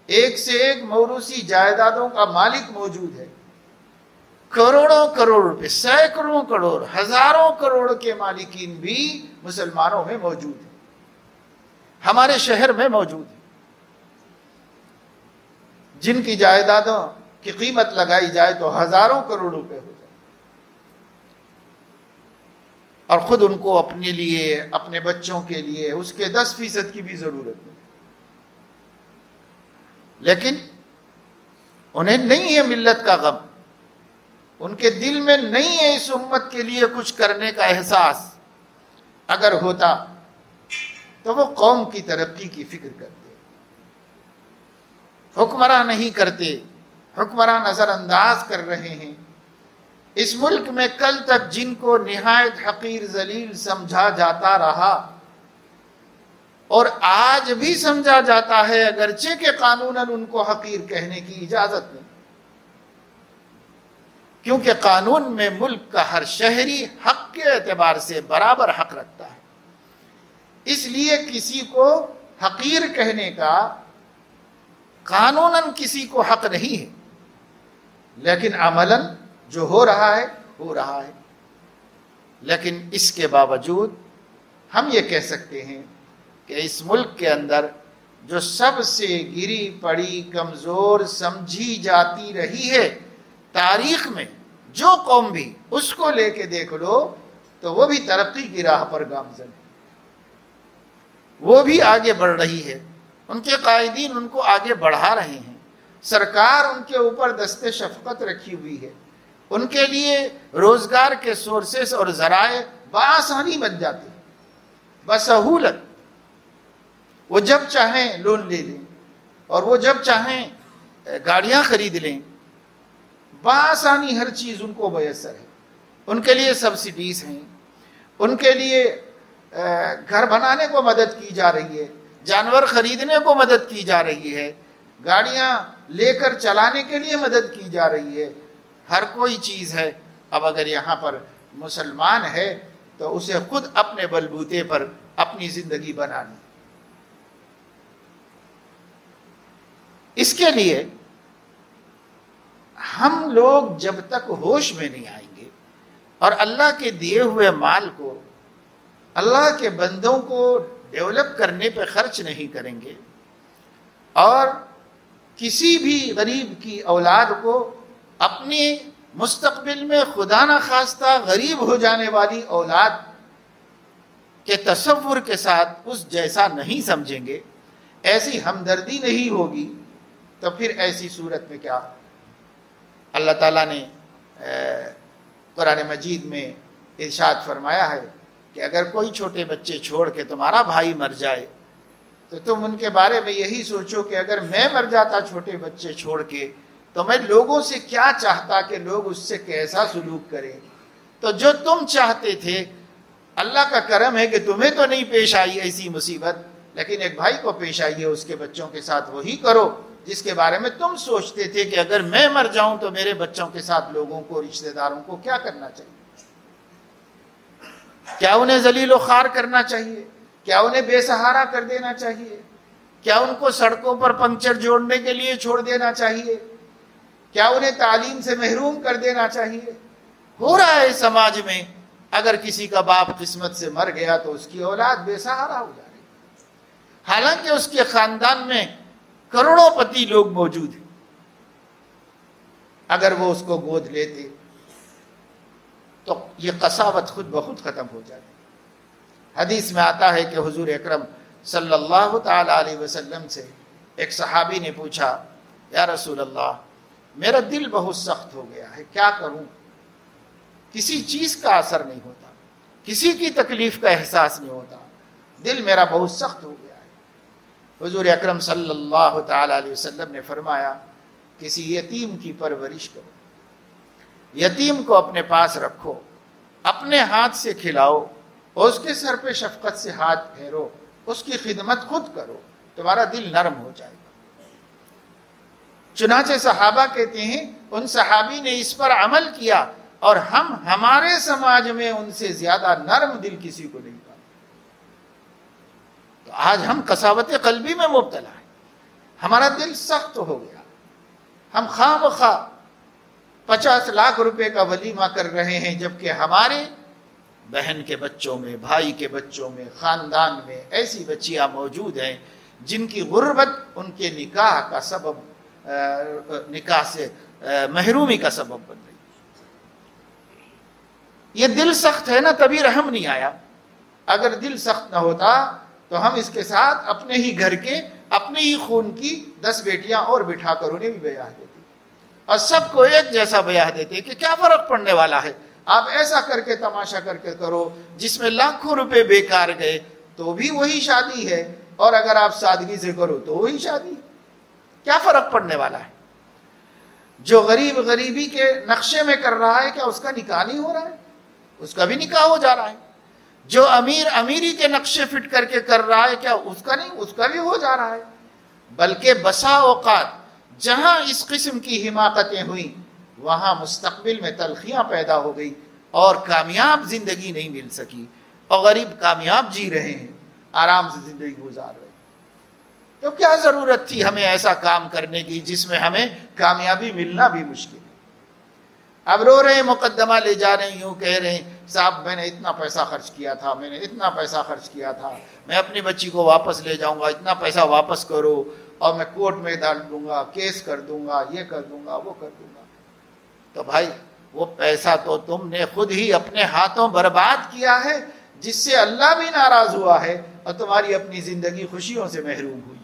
ایک سے ایک موروثی جائیدادوں کا مالک موجود ہے. کروڑوں کروڑ روپے، سینکڑوں کروڑ، ہزاروں کروڑ کے مالکین بھی مسلمانوں میں موجود ہیں، ہمارے شہر میں موجود ہیں، جن کی جائیدادوں کی قیمت لگائی جائے تو ہزاروں کروڑ روپے ہو جائے، اور خود ان کو اپنے لیے، اپنے بچوں کے لیے اس کے 10% کی بھی ضرورت نہیں، لیکن انہیں نہیں ہے ملت کا غم، ان کے دل میں نہیں ہے اس امت کے لیے کچھ کرنے کا احساس۔ اگر ہوتا تو وہ قوم کی ترقی کی فکر کرتے، حکمراں نہیں کرتے، حکمراں نظر انداز کر رہے ہیں۔ اس ملک میں کل تک جن کو نہایت حقیر ذلیل سمجھا جاتا رہا اور آج بھی سمجھا جاتا ہے، اگرچہ کہ قانوناً ان کو حقیر کہنے کی اجازت نہیں، کیونکہ قانون میں ملک کا ہر شہری حق کے اعتبار سے برابر حق رکھتا ہے، اس لیے کسی کو حقیر کہنے کا قانوناً کسی کو حق نہیں ہے، لیکن عملاً جو ہو رہا ہے ہو رہا ہے۔ لیکن اس کے باوجود ہم یہ کہہ سکتے ہیں کہ اس ملک کے اندر جو سب سے گری پڑی، کمزور سمجھی جاتی رہی ہے تاریخ میں، جو قوم بھی اس کو لے کے دیکھ لو تو وہ بھی ترقی کی راہ پر گامزن ہے، وہ بھی آگے بڑھ رہی ہے، ان کے قائدین ان کو آگے بڑھا رہے ہیں، سرکار ان کے اوپر دست شفقت رکھی ہوئی ہے، ان کے لیے روزگار کے سورسز اور ذرائع بآسانی بن جاتے ہیں، بسہولت۔ وہ جب چاہیں لون لے لیں اور وہ جب چاہیں گاڑیاں خرید لیں، بآسانی ہر چیز ان کو میسر ہے، ان کے لیے سبسڈیز ہیں، ان کے لیے گھر بنانے کو مدد کی جا رہی ہے، جانور خریدنے کو مدد کی جا رہی ہے، گاڑیاں لے کر چلانے کے لیے مدد کی جا رہی ہے، ہر کوئی چیز ہے۔ اب اگر یہاں پر مسلمان ہے تو اسے خود اپنے بلبوتے پر اپنی زندگی بنانی، اس کے لیے ہم لوگ جب تک ہوش میں نہیں آئیں گے اور اللہ کے دیے ہوئے مال کو اللہ کے بندوں کو ڈیولپ کرنے پہ خرچ نہیں کریں گے، اور کسی بھی غریب کی اولاد کو اپنی مستقبل میں خدا نخواستہ غریب ہو جانے والی اولاد کے تصور کے ساتھ اس جیسا نہیں سمجھیں گے، ایسی ہمدردی نہیں ہوگی، تو پھر ایسی صورت میں کیا؟ اللہ تعالیٰ نے قرآن مجید میں ارشاد فرمایا ہے کہ اگر کوئی چھوٹے بچے چھوڑ کے تمہارا بھائی مر جائے تو تم ان کے بارے میں یہی سوچو کہ اگر میں مر جاتا چھوٹے بچے چھوڑ کے تو میں لوگوں سے کیا چاہتا کہ لوگ اس سے کیسا سلوک کریں۔ تو جو تم چاہتے تھے، اللہ کا کرم ہے کہ تمہیں تو نہیں پیش آئی ایسی مصیبت، لیکن ایک بھائی کو پیش آئی ہے، اس کے بچوں کے ساتھ وہی کرو جس کے بارے میں تم سوچتے تھے کہ اگر میں مر جاؤں تو میرے بچوں کے ساتھ لوگوں کو، رشتہ داروں کو کیا کرنا چاہیے؟ کیا انہیں ذلیل و خوار کرنا چاہیے؟ کیا انہیں بے سہارا کر دینا چاہیے؟ کیا ان کو سڑکوں پر پنکچر جوڑنے کے لیے چھوڑ دینا چاہیے؟ کیا انہیں تعلیم سے محروم کر دینا چاہیے؟ ہو رہا ہے سماج میں، اگر کسی کا باپ قسمت سے مر گیا تو اس کی اولاد بے سہارا ہو جا رہی، حالانکہ اس کے خاندان میں کروڑوں پتی لوگ موجود ہیں، اگر وہ اس کو گود لیتے تو یہ قساوت خود بخود ختم ہو جاتی۔ حدیث میں آتا ہے کہ حضور اکرم صلی اللہ تعالی علیہ وسلم سے ایک صحابی نے پوچھا، یا رسول اللہ، میرا دل بہت سخت ہو گیا ہے، کیا کروں؟ کسی چیز کا اثر نہیں ہوتا، کسی کی تکلیف کا احساس نہیں ہوتا، دل میرا بہت سخت ہو گیا ہے۔ حضور اکرم صلی اللہ تعالی علیہ وسلم نے فرمایا، کسی یتیم کی پرورش کرو، یتیم کو اپنے پاس رکھو، اپنے ہاتھ سے کھلاؤ اور اس کے سر پہ شفقت سے ہاتھ پھیرو، اس کی خدمت خود کرو، تمہارا دل نرم ہو جائے گا۔ چنانچہ صحابہ کہتے ہیں ان صحابی نے اس پر عمل کیا، اور ہم ہمارے سماج میں ان سے زیادہ نرم دل کسی کو نہیں پاتے۔ تو آج ہم قساوت قلبی میں مبتلا ہیں، ہمارا دل سخت ہو گیا، ہم خواہ بخواہ 50 لاکھ روپے کا ولیمہ کر رہے ہیں، جبکہ ہمارے بہن کے بچوں میں، بھائی کے بچوں میں، خاندان میں ایسی بچیاں موجود ہیں جن کی غربت ان کے نکاح کا سبب، نکاح سے محرومی کا سبب بن رہی ہے۔ یہ دل سخت ہے نا، تبھی رحم نہیں آیا۔ اگر دل سخت نہ ہوتا تو ہم اس کے ساتھ اپنے ہی گھر کے اپنے ہی خون کی 10 بیٹیاں اور بٹھا کر انہیں بھی بیاہ دیتے اور سب کو ایک جیسا بیاہ دیتے کہ کیا فرق پڑنے والا ہے۔ آپ ایسا کر کے تماشا کر کے کرو جس میں لاکھوں روپے بیکار گئے تو بھی وہی شادی ہے، اور اگر آپ سادگی سے کرو تو وہی شادی، کیا فرق پڑنے والا ہے؟ جو غریب غریبی کے نقشے میں کر رہا ہے، کیا اس کا نکاح نہیں ہو رہا ہے؟ اس کا بھی نکاح ہو جا رہا ہے۔ جو امیر امیری کے نقشے فٹ کر کے کر رہا ہے، کیا اس کا نہیں؟ اس کا بھی ہو جا رہا ہے۔ بلکہ بسا اوقات جہاں اس قسم کی حماقتیں ہوئیں وہاں مستقبل میں تلخیاں پیدا ہو گئی اور کامیاب زندگی نہیں مل سکی، اور غریب کامیاب جی رہے ہیں، آرام سے زندگی گزار رہے ہیں۔ تو کیا ضرورت تھی ہمیں ایسا کام کرنے کی جس میں ہمیں کامیابی ملنا بھی مشکل ہے؟ اب رو رہے ہیں، مقدمہ لے جا رہے ہیں، یوں کہہ رہے ہیں صاحب میں نے اتنا پیسہ خرچ کیا تھا، میں نے اتنا پیسہ خرچ کیا تھا، میں اپنی بچی کو واپس لے جاؤں گا، اتنا پیسہ واپس کرو، اور میں کورٹ میں ڈال دوں گا، کیس کر دوں گا، یہ کر دوں گا، وہ کر دوں گا۔ تو بھائی وہ پیسہ تو تم نے خود ہی اپنے ہاتھوں برباد کیا ہے، جس سے اللہ بھی ناراض ہوا ہے اور تمہاری اپنی زندگی خوشیوں سے محروم ہوئی۔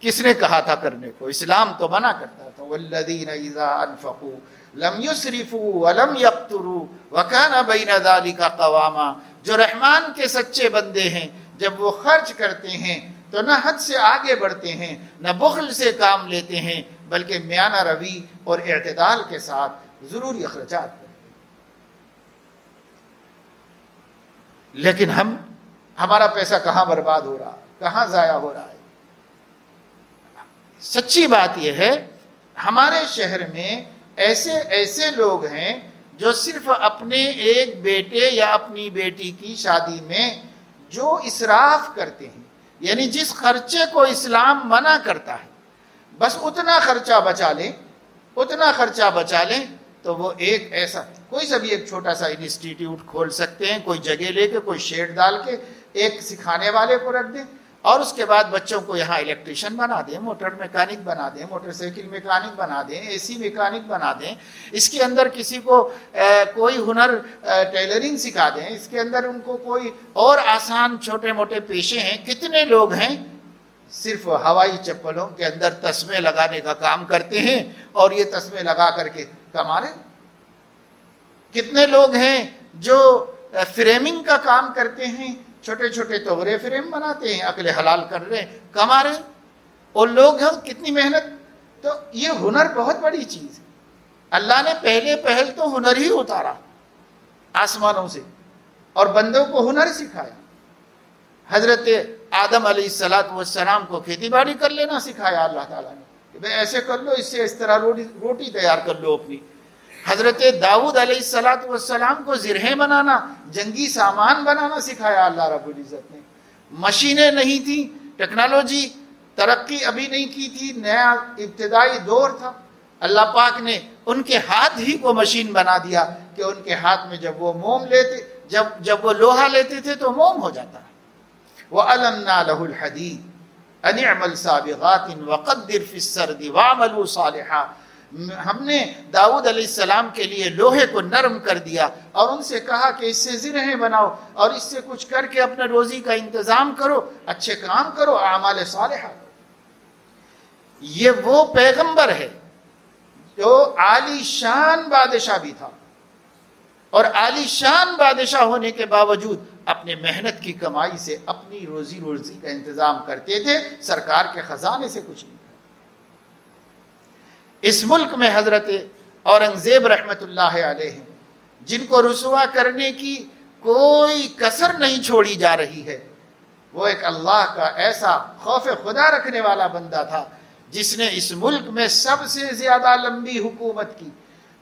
کس نے کہا تھا کرنے کو؟ اسلام تو منع کرتا تھا، والذین اذا انفقوا لم يسرفوا ولم يقتروا وكان بين ذلك قواما۔ جو رحمان کے سچے بندے ہیں، جب وہ خرچ کرتے ہیں تو نہ حد سے آگے بڑھتے ہیں، نہ بخل سے کام لیتے ہیں، بلکہ میانہ روی اور اعتدال کے ساتھ ضروری اخراجات کرتے ہیں۔ لیکن ہمارا پیسہ کہاں برباد ہو رہا ہے، کہاں ضائع ہو رہا ہے؟ سچی بات یہ ہے ہمارے شہر میں ایسے لوگ ہیں جو صرف اپنے ایک بیٹے یا اپنی بیٹی کی شادی میں جو اسراف کرتے ہیں، یعنی جس خرچے کو اسلام منع کرتا ہے، بس اتنا خرچہ بچا لیں تو وہ ایک ایسا کوئی سبھی ایک چھوٹا سا انسٹیٹیوٹ کھول سکتے ہیں، کوئی جگہ لے کے، کوئی شیڈ ڈال کے ایک سکھانے والے کو رکھ دیں، اور اس کے بعد بچوں کو یہاں الیکٹریشین بنا دیں، موٹر میکینک بنا دیں، موٹر سائیکل میکینک بنا دیں، اے سی میکینک بنا دیں، اس کے اندر کسی کو کوئی ہنر ٹیلرنگ سکھا دیں، اس کے اندر ان کو کوئی اور آسان چھوٹے موٹے پیشے ہیں۔ کتنے لوگ ہیں صرف ہوائی چپلوں کے اندر تسمے لگانے کا کام کرتے ہیں اور یہ تسمے لگا کر کے کما رہے۔ کتنے لوگ ہیں جو فریمنگ کا کام کرتے ہیں، چھوٹے چھوٹے توغرے فریم بناتے ہیں، عقل حلال کر رہے ہیں، کما رہے ہیں، اور لوگ ہیں کتنی محنت۔ تو یہ ہنر بہت بڑی چیز ہے۔ اللہ نے پہل تو ہنر ہی اتارا آسمانوں سے اور بندوں کو ہنر سکھایا۔ حضرت آدم علیہ السلام کو کھیتی باڑی کر لینا سکھایا اللہ تعالیٰ نے کہ بھئی ایسے کر لو، اس سے اس طرح روٹی تیار کر لو اپنی۔ حضرت داؤد علیہ السلام کو زرہیں بنانا، جنگی سامان بنانا سکھایا اللہ رب العزت نے۔ مشینیں نہیں تھیں، ٹیکنالوجی ترقی ابھی نہیں کی تھی، نیا ابتدائی دور تھا، اللہ پاک نے ان کے ہاتھ ہی کو مشین بنا دیا کہ ان کے ہاتھ میں جب وہ جب وہ لوہا لیتے تھے تو موم ہو جاتا ہے۔ وَأَلَنَّا لَهُ الْحَدِيدَ أَنِ اعْمَلْ سَابِغَاتٍ وَقَدِّرْ فِي السَّرْدِ وَاعْمَلُوا صَالِحًا۔ ہم نے داؤد علیہ السلام کے لیے لوہے کو نرم کر دیا اور ان سے کہا کہ اس سے زرہیں بناؤ اور اس سے کچھ کر کے اپنے روزی کا انتظام کرو، اچھے کام کرو، اعمال صالحہ کرو۔ یہ وہ پیغمبر ہے جو عالی شان بادشاہ بھی تھا، اور عالی شان بادشاہ ہونے کے باوجود اپنے محنت کی کمائی سے اپنی روزی کا انتظام کرتے تھے، سرکار کے خزانے سے کچھ نہیں۔ اس ملک میں حضرت اورنگزیب رحمت اللہ علیہ جن کو رسوا کرنے کی کوئی کسر نہیں چھوڑی جا رہی ہے، وہ ایک اللہ کا ایسا خوف خدا رکھنے والا بندہ تھا جس نے اس ملک میں سب سے زیادہ لمبی حکومت کی،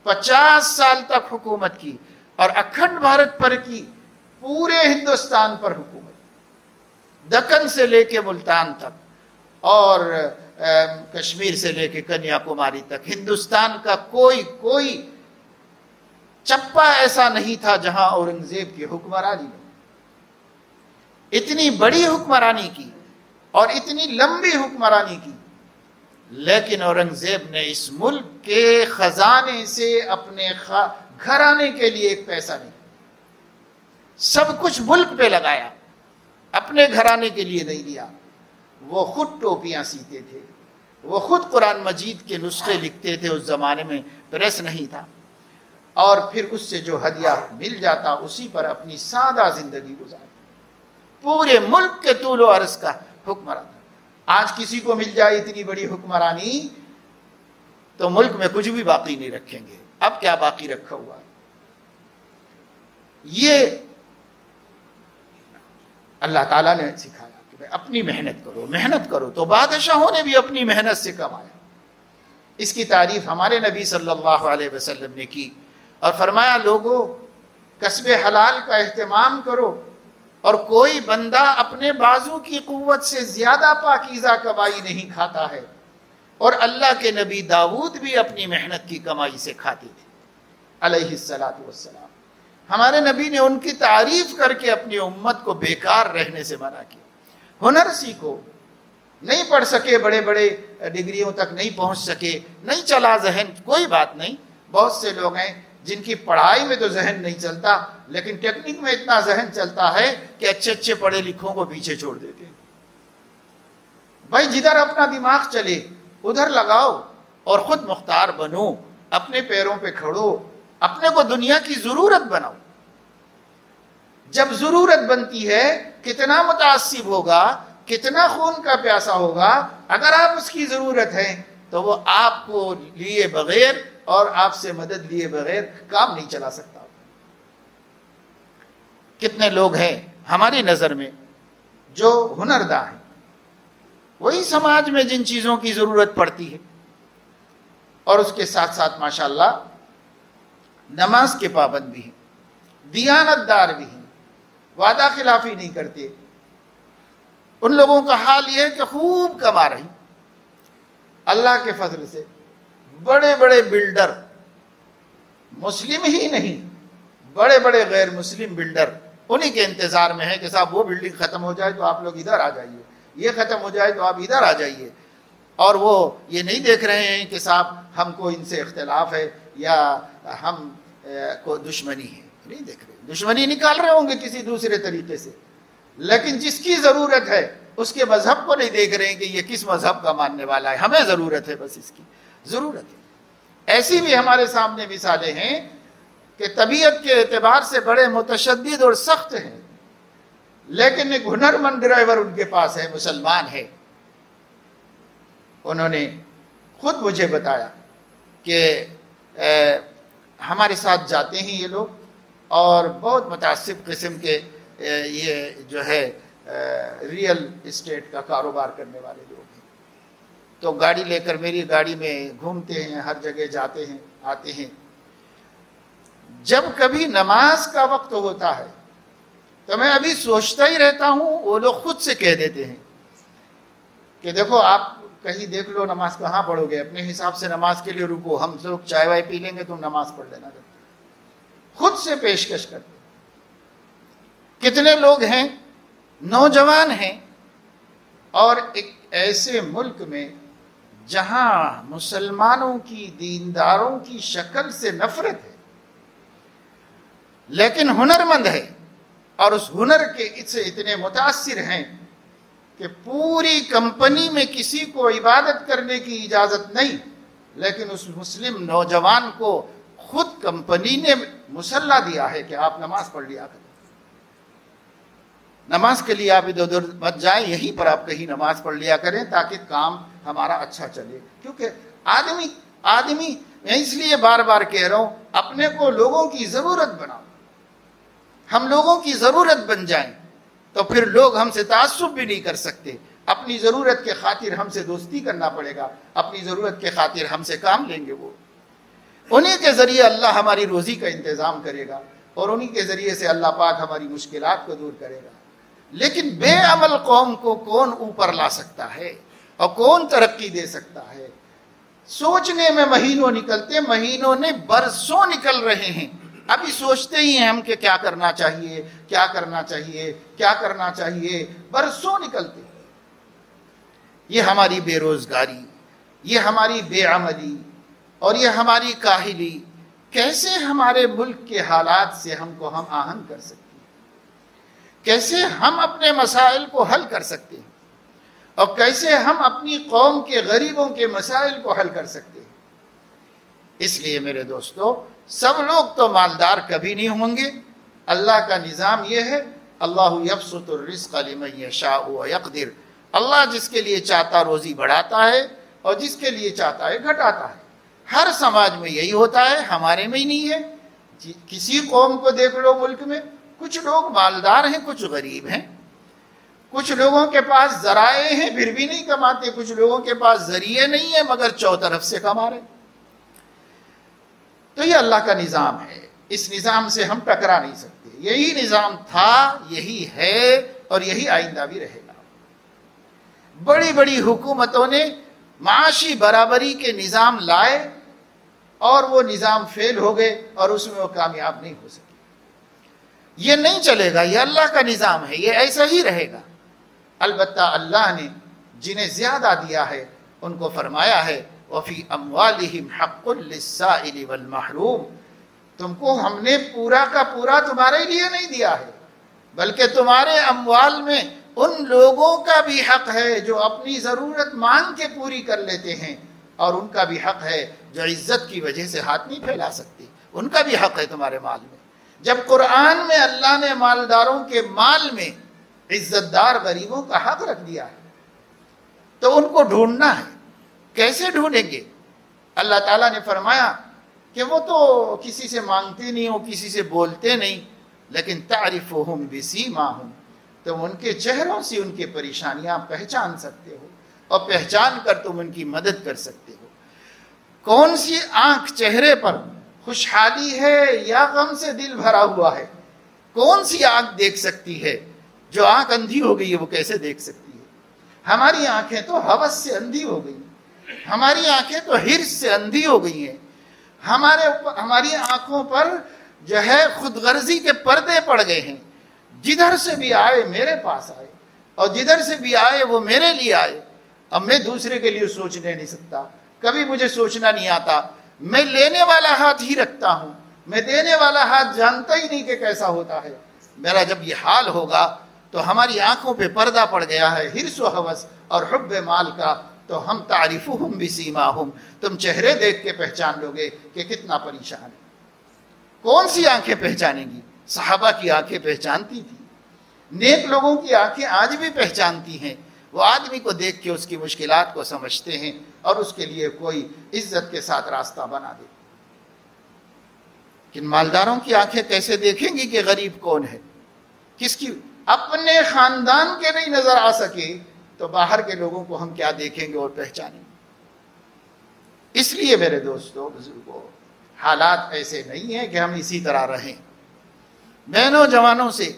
50 سال تک حکومت کی، اور اکھنڈ بھارت پر کی، پورے ہندوستان پر حکومت، دکن سے لے کے ملتان تک اور کشمیر سے لے کے کنیا کماری تک، ہندوستان کا کوئی چپا ایسا نہیں تھا جہاں اورنگزیب کی حکمرانی نے اتنی بڑی حکمرانی کی اور اتنی لمبی حکمرانی کی لیکن اورنگزیب نے اس ملک کے خزانے سے اپنے گھرانے کے لیے ایک پیسہ نہیں، سب کچھ ملک پہ لگایا، اپنے گھرانے کے لیے نہیں دیا۔ وہ خود ٹوپیاں سیتے تھے، وہ خود قرآن مجید کے نسخے لکھتے تھے، اس زمانے میں پریس نہیں تھا، اور پھر اس سے جو ہدیہ مل جاتا اسی پر اپنی سادہ زندگی گزارتے، پورے ملک کے طول و عرض کا حکمران۔ آج کسی کو مل جائے اتنی بڑی حکمرانی تو ملک میں کچھ بھی باقی نہیں رکھیں گے، اب کیا باقی رکھا ہوا ہے؟ یہ اللہ تعالیٰ نے سکھایا کہ اپنی محنت کرو تو بادشاہوں نے بھی اپنی محنت سے کمایا۔ اس کی تعریف ہمارے نبی صلی اللہ علیہ وسلم نے کی اور فرمایا لوگوں کسب حلال کا اہتمام کرو، اور کوئی بندہ اپنے بازو کی قوت سے زیادہ پاکیزہ کمائی نہیں کھاتا ہے، اور اللہ کے نبی داؤد بھی اپنی محنت کی کمائی سے کھاتے تھے علیہ الصلاۃ والسلام۔ ہمارے نبی نے ان کی تعریف کر کے اپنی امت کو بیکار رہنے سے منع کیا۔ ہنر سیکھو، نہیں پڑھ سکے، بڑے بڑے ڈگریوں تک نہیں پہنچ سکے، نہیں چلا ذہن، کوئی بات نہیں۔ بہت سے لوگ ہیں جن کی پڑھائی میں تو ذہن نہیں چلتا لیکن ٹیکنک میں اتنا ذہن چلتا ہے کہ اچھے اچھے پڑھے لکھوں کو پیچھے چھوڑ دیتے ہیں۔ بھائی جدھر اپنا دماغ چلے ادھر لگاؤ اور خود مختار بنو، اپنے پیروں پہ کھڑو، اپنے کو دنیا کی ضرورت بناؤ۔ جب ضرورت بنتی ہے کتنا متعصب ہوگا، کتنا خون کا پیاسا ہوگا، اگر آپ اس کی ضرورت ہے تو وہ آپ کو لیے بغیر اور آپ سے مدد لیے بغیر کام نہیں چلا سکتا۔ کتنے لوگ ہیں ہماری نظر میں جو ہنرداں ہیں، وہی سماج میں جن چیزوں کی ضرورت پڑتی ہے اور اس کے ساتھ ساتھ ماشاءاللہ نماز کے پابند بھی ہیں، دیانت دار بھی ہیں، وعدہ خلافی نہیں کرتے۔ ان لوگوں کا حال یہ ہے کہ خوب کما رہی، اللہ کے فضل سے بڑے بڑے بلڈر، مسلم ہی نہیں بڑے بڑے غیر مسلم بلڈر انہی کے انتظار میں ہے کہ صاحب وہ بلڈنگ ختم ہو جائے تو آپ لوگ ادھر آ جائیے، یہ ختم ہو جائے تو آپ ادھر آ جائیے۔ اور وہ یہ نہیں دیکھ رہے ہیں کہ صاحب ہم کو ان سے اختلاف ہے یا ہم کو دشمنی ہے، نہیں دیکھ رہے، دشمنی نکال رہے ہوں گے کسی دوسرے طریقے سے، لیکن جس کی ضرورت ہے اس کے مذہب کو نہیں دیکھ رہے ہیں کہ یہ کس مذہب کا ماننے والا ہے، ہمیں ضرورت ہے، بس اس کی ضرورت ہے۔ ایسی بھی ہمارے سامنے مثالیں ہیں کہ طبیعت کے اعتبار سے بڑے متشدد اور سخت ہیں، لیکن ایک ہنرمند ڈرائیور ان کے پاس ہے، مسلمان ہے۔ انہوں نے خود مجھے بتایا کہ ہمارے ساتھ جاتے ہیں یہ لوگ اور بہت متعصب قسم کے یہ جو ہے ریئل اسٹیٹ کا کاروبار کرنے والے لوگ ہیں، تو گاڑی لے کر میری گاڑی میں گھومتے ہیں، ہر جگہ جاتے ہیں آتے ہیں۔ جب کبھی نماز کا وقت ہوتا ہے تو میں ابھی سوچتا ہی رہتا ہوں، وہ لوگ خود سے کہہ دیتے ہیں کہ دیکھو آپ کہیں دیکھ لو نماز کہاں پڑھو گے، اپنے حساب سے نماز کے لیے رکو، ہم لوگ چائے وائے پی لیں گے تم نماز پڑھ لینا، خود سے پیشکش کرتے۔ کتنے لوگ ہیں نوجوان ہیں اور ایک ایسے ملک میں جہاں مسلمانوں کی، دینداروں کی شکل سے نفرت ہے، لیکن ہنرمند ہے اور اس ہنر کے سے اتنے متاثر ہیں کہ پوری کمپنی میں کسی کو عبادت کرنے کی اجازت نہیں، لیکن اس مسلم نوجوان کو خود کمپنی نے مسلح دیا ہے کہ آپ نماز پڑھ لیا کریں، نماز کے لیے آپ ادھر ادھر مت جائیں، یہیں پر آپ کہیں نماز پڑھ لیا کریں تاکہ کام ہمارا اچھا چلے۔ کیونکہ آدمی میں اس لیے بار بار کہہ رہا ہوں، اپنے کو لوگوں کی ضرورت بناؤ، ہم لوگوں کی ضرورت بن جائیں تو پھر لوگ ہم سے تعصب بھی نہیں کر سکتے۔ اپنی ضرورت کے خاطر ہم سے دوستی کرنا پڑے گا، اپنی ضرورت کے خاطر ہم سے کام لیں گے، وہ انہی کے ذریعے اللہ ہماری روزی کا انتظام کرے گا اور انہی کے ذریعے سے اللہ پاک ہماری مشکلات کو دور کرے گا۔ لیکن بے عمل قوم کو کون اوپر لا سکتا ہے اور کون ترقی دے سکتا ہے؟ سوچنے میں مہینوں نکلتے، مہینوں نے برسوں نکل رہے ہیں، ابھی سوچتے ہی ہیں ہم کہ کیا کرنا چاہیے، کیا کرنا چاہیے، کیا کرنا چاہیے، برسوں نکلتے۔ یہ ہماری بے روزگاری، یہ ہماری بے عملی اور یہ ہماری کاہلی کیسے ہمارے ملک کے حالات سے ہم آہنگ کر سکتے ہیں، کیسے ہم اپنے مسائل کو حل کر سکتے ہیں، اور کیسے ہم اپنی قوم کے غریبوں کے مسائل کو حل کر سکتے ہیں۔ اس لیے میرے دوستو، سب لوگ تو مالدار کبھی نہیں ہوں گے۔ اللہ کا نظام یہ ہے، اللہ یبسط الرزق لمن یشاء ویقدر، اللہ جس کے لیے چاہتا روزی بڑھاتا ہے اور جس کے لیے چاہتا ہے گھٹاتا ہے۔ ہر سماج میں یہی ہوتا ہے، ہمارے میں ہی نہیں ہے۔ کسی قوم کو دیکھ لو ملک میں، کچھ لوگ مالدار ہیں، کچھ غریب ہیں، کچھ لوگوں کے پاس ذرائع ہیں پھر بھی نہیں کماتے، کچھ لوگوں کے پاس ذریعے نہیں ہیں مگر چوطرف سے کما رہے۔ تو یہ اللہ کا نظام ہے، اس نظام سے ہم ٹکرا نہیں سکتے۔ یہی نظام تھا، یہی ہے اور یہی آئندہ بھی رہے گا۔ بڑی بڑی حکومتوں نے معاشی برابری کے نظام لائے اور وہ نظام فیل ہو گئے اور اس میں وہ کامیاب نہیں ہو سکے۔ یہ نہیں چلے گا، یہ اللہ کا نظام ہے، یہ ایسا ہی رہے گا۔ البتہ اللہ نے جنہیں زیادہ دیا ہے ان کو فرمایا ہے وَفِي أَمْوَالِهِمْ حَقٌّ لِلسَّائِلِ وَالْمَحْرُومِ، تم کو ہم نے پورا کا پورا تمہارے لیے نہیں دیا ہے، بلکہ تمہارے اموال میں ان لوگوں کا بھی حق ہے جو اپنی ضرورت مانگ کے پوری کر لیتے ہیں، اور ان کا بھی حق ہے جو عزت کی وجہ سے ہاتھ نہیں پھیلا سکتے، ان کا بھی حق ہے تمہارے مال میں۔ جب قرآن میں اللہ نے مالداروں کے مال میں عزت دار غریبوں کا حق رکھ دیا ہے تو ان کو ڈھونڈنا ہے۔ کیسے ڈھونڈیں گے؟ اللہ تعالیٰ نے فرمایا کہ وہ تو کسی سے مانگتے نہیں، وہ کسی سے بولتے نہیں، لیکن تعرفہم بسیماہم، تم ان کے چہروں سے ان کی پریشانیاں پہچان سکتے ہو اور پہچان کر تم ان کی مدد کر سکتے ہو۔ کون سی آنکھ چہرے پر خوشحالی ہے یا غم سے دل بھرا ہوا ہے؟ کون سی آنکھ دیکھ سکتی ہے؟ جو آنکھ اندھی ہو گئی ہے وہ کیسے دیکھ سکتی ہے؟ ہماری آنکھیں تو ہوس سے اندھی ہو گئی، ہماری آنکھیں تو حرص سے اندھی ہو گئی ہیں، ہماری آنکھوں پر جو ہے خود غرضی کے پردے پڑ گئے ہیں۔ جدھر سے بھی آئے میرے پاس آئے اور جدھر سے بھی آئے وہ میرے لیے آئے۔ اب میں دوسرے کے لیے سوچنے نہیں سکتا، کبھی مجھے سوچنا نہیں آتا۔ میں لینے والا ہاتھ ہی رکھتا ہوں، میں دینے والا ہاتھ جانتا ہی نہیں کہ کیسا ہوتا ہے۔ میرا جب یہ حال ہوگا تو ہماری آنکھوں پہ پردہ پڑ گیا ہے حرص و ہوس اور حب مال کا، تو ہم تعریفہم بسیماہم، تم چہرے دیکھ کے پہچان لو گے کہ کتنا پریشان ہے۔ کون سی آنکھیں پہچانیں گی؟ صحابہ کی آنکھیں پہچانتی تھی، نیک لوگوں کی آنکھیں آج بھی پہچانتی ہیں۔ وہ آدمی کو دیکھ کے اس کی مشکلات کو سمجھتے ہیں اور اس کے لیے کوئی عزت کے ساتھ راستہ بنا دیتے۔ لیکن مالداروں کی آنکھیں کیسے دیکھیں گی کہ غریب کون ہے؟ کس کی اپنے خاندان کے نہیں نظر آ سکے تو باہر کے لوگوں کو ہم کیا دیکھیں گے اور پہچانیں گے؟ اس لیے میرے دوستو بزرگوں، حالات ایسے نہیں ہیں کہ ہم اسی طرح رہیں۔ میں نوجوانوں سے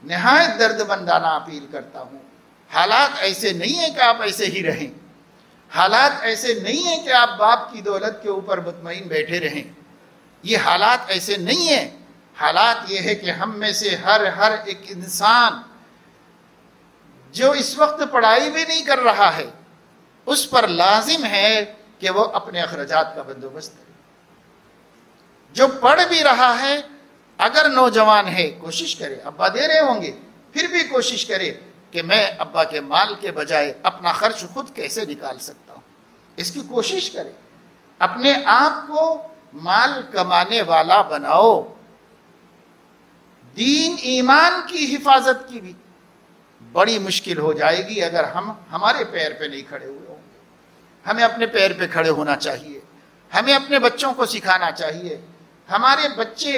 نہایت درد مندانہ اپیل کرتا ہوں، حالات ایسے نہیں ہیں کہ آپ ایسے ہی رہیں، حالات ایسے نہیں ہیں کہ آپ باپ کی دولت کے اوپر مطمئن بیٹھے رہیں، یہ حالات ایسے نہیں ہیں۔ حالات یہ ہے کہ ہم میں سے ہر ایک انسان جو اس وقت پڑھائی بھی نہیں کر رہا ہے اس پر لازم ہے کہ وہ اپنے اخراجات کا بندوبست کرے۔ جو پڑھ بھی رہا ہے اگر نوجوان ہے کوشش کرے، ابا دے رہے ہوں گے پھر بھی کوشش کرے کہ میں ابا کے مال کے بجائے اپنا خرچ خود کیسے نکال سکتا ہوں، اس کی کوشش کرے۔ اپنے آپ کو مال کمانے والا بناؤ۔ دین ایمان کی حفاظت کی بھی بڑی مشکل ہو جائے گی اگر ہم ہمارے پیر پہ نہیں کھڑے ہوئے ہوں گے۔ ہمیں اپنے پیر پہ کھڑے ہونا چاہیے، ہمیں اپنے بچوں کو سکھانا چاہیے۔ ہمارے بچے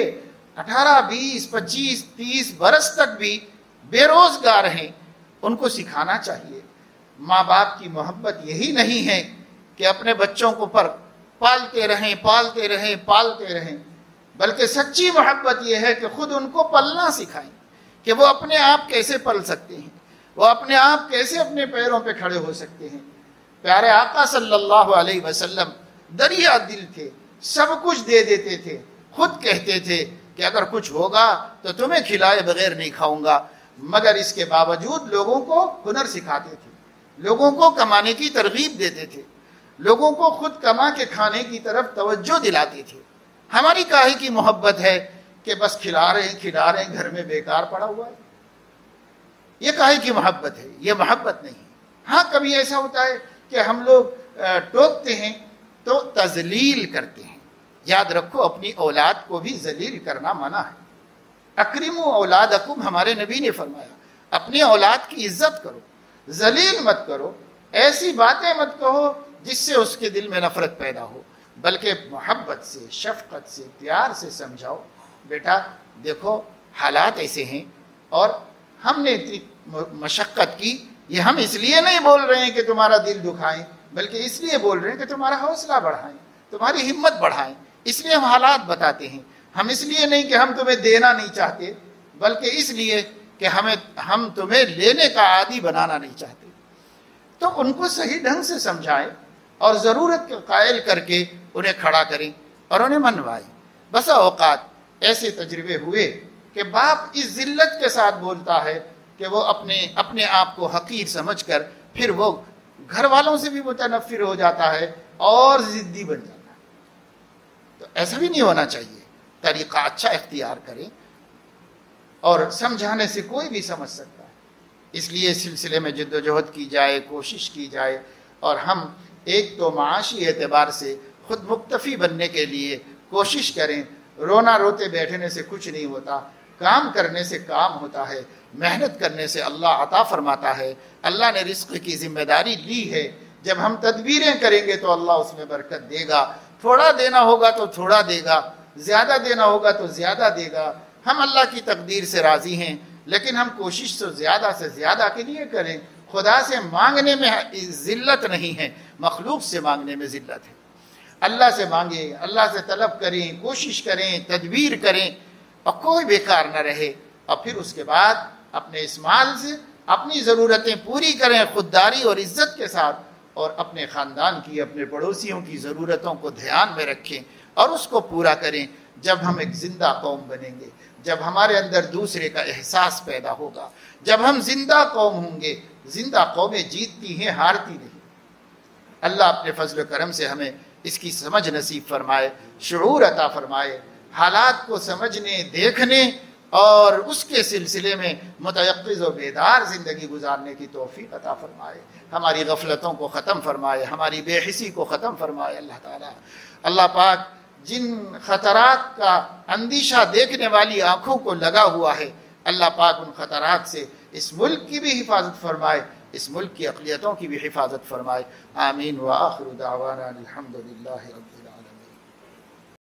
18 20 25 30 برس تک بھی بے روزگار ہیں، ان کو سکھانا چاہیے۔ ماں باپ کی محبت یہی نہیں ہے کہ اپنے بچوں کو پر پالتے رہیں، بلکہ سچی محبت یہ ہے کہ خود ان کو پلنا سکھائیں کہ وہ اپنے آپ کیسے پل سکتے ہیں، وہ اپنے آپ کیسے اپنے پیروں پہ کھڑے ہو سکتے ہیں۔ پیارے آقا صلی اللہ علیہ وسلم دریا دل تھے، سب کچھ دے دیتے تھے، خود کہتے تھے کہ اگر کچھ ہوگا تو تمہیں کھلائے بغیر نہیں کھاؤں گا، مگر اس کے باوجود لوگوں کو ہنر سکھاتے تھے، لوگوں کو کمانے کی ترغیب دیتے تھے۔ لوگوں کو خود کما کے کھانے کی طرف توجہ دلاتی تھی۔ ہماری کاہے کی محبت ہے کہ بس کھلا رہے ہیں گھر میں بیکار پڑا ہوا ہے؟ یہ کاہے کی محبت ہے؟ یہ محبت نہیں۔ ہاں کبھی ایسا ہوتا ہے کہ ہم لوگ ٹوکتے ہیں تو تذلیل کرتے ہیں۔ یاد رکھو اپنی اولاد کو بھی ذلیل کرنا منع ہے۔ اکرموا اولادکم، ہمارے نبی نے فرمایا اپنی اولاد کی عزت کرو، ذلیل مت کرو، ایسی باتیں مت کہو جس سے اس کے دل میں نفرت پیدا ہو، بلکہ محبت سے، شفقت سے، پیار سے سمجھاؤ، بیٹا دیکھو حالات ایسے ہیں اور ہم نے اتنی مشقت کی، یہ ہم اس لیے نہیں بول رہے ہیں کہ تمہارا دل دکھائیں، بلکہ اس لیے بول رہے ہیں کہ تمہارا حوصلہ بڑھائیں، تمہاری ہمت بڑھائیں، اس لیے ہم حالات بتاتے ہیں۔ ہم اس لیے نہیں کہ ہم تمہیں دینا نہیں چاہتے، بلکہ اس لیے کہ ہم تمہیں لینے کا عادی بنانا نہیں چاہتے۔ تو ان کو صحیح ڈھنگ سے سمجھائیں اور ضرورت کے قائل کر کے انہیں کھڑا کریں اور انہیں منوائیں۔ بسا اوقات ایسے تجربے ہوئے کہ باپ اس ذلت کے ساتھ بولتا ہے کہ وہ اپنے آپ کو حقیر سمجھ کر پھر وہ گھر والوں سے بھی متنفر ہو جاتا ہے اور ضدی بن جاتا ہے۔ تو ایسا بھی نہیں ہونا چاہیے، طریقہ اچھا اختیار کریں اور سمجھانے سے کوئی بھی سمجھ سکتا ہے۔ اس لیے اس سلسلے میں جد و جہد کی جائے، کوشش کی جائے، اور ہم ایک تو معاشی اعتبار سے خود مکتفی بننے کے لیے کوشش کریں۔ رونا روتے بیٹھنے سے کچھ نہیں ہوتا، کام کرنے سے کام ہوتا ہے، محنت کرنے سے اللہ عطا فرماتا ہے۔ اللہ نے رزق کی ذمہ داری لی ہے، جب ہم تدبیریں کریں گے تو اللہ اس میں برکت دے گا۔ تھوڑا دینا ہوگا تو تھوڑا دے گا، زیادہ دینا ہوگا تو زیادہ دے گا۔ ہم اللہ کی تقدیر سے راضی ہیں، لیکن ہم کوشش تو زیادہ سے زیادہ کے لیے کریں۔ خدا سے مانگنے میں ذلت نہیں ہے، مخلوق سے مانگنے میں ذلت ہے۔ اللہ سے مانگیں، اللہ سے طلب کریں، کوشش کریں، تدبیر کریں، اور کوئی بیکار نہ رہے، اور پھر اس کے بعد اپنے اس مال سے اپنی ضرورتیں پوری کریں خودداری اور عزت کے ساتھ، اور اپنے خاندان کی، اپنے پڑوسیوں کی ضرورتوں کو دھیان میں رکھیں اور اس کو پورا کریں۔ جب ہم ایک زندہ قوم بنیں گے، جب ہمارے اندر دوسرے کا احساس پیدا ہوگا، جب ہم زندہ قوم ہوں گے۔ زندہ قومیں جیتتی ہیں، ہارتی نہیں۔ اللہ اپنے فضل و کرم سے ہمیں اس کی سمجھ نصیب فرمائے، شعور عطا فرمائے، حالات کو سمجھنے، دیکھنے اور اس کے سلسلے میں متیقظ و بیدار زندگی گزارنے کی توفیق عطا فرمائے۔ ہماری غفلتوں کو ختم فرمائے، ہماری بے حسی کو ختم فرمائے اللہ تعالیٰ۔ اللہ پاک جن خطرات کا اندیشہ دیکھنے والی آنکھوں کو لگا ہوا ہے، اللہ پاک ان خطرات سے اس ملک کی بھی حفاظت فرمائے، اس ملک کی اقلیتوں کی بھی حفاظت فرمائے۔ آمین۔ وآخر دعوانا الحمد للہ رب العالمین۔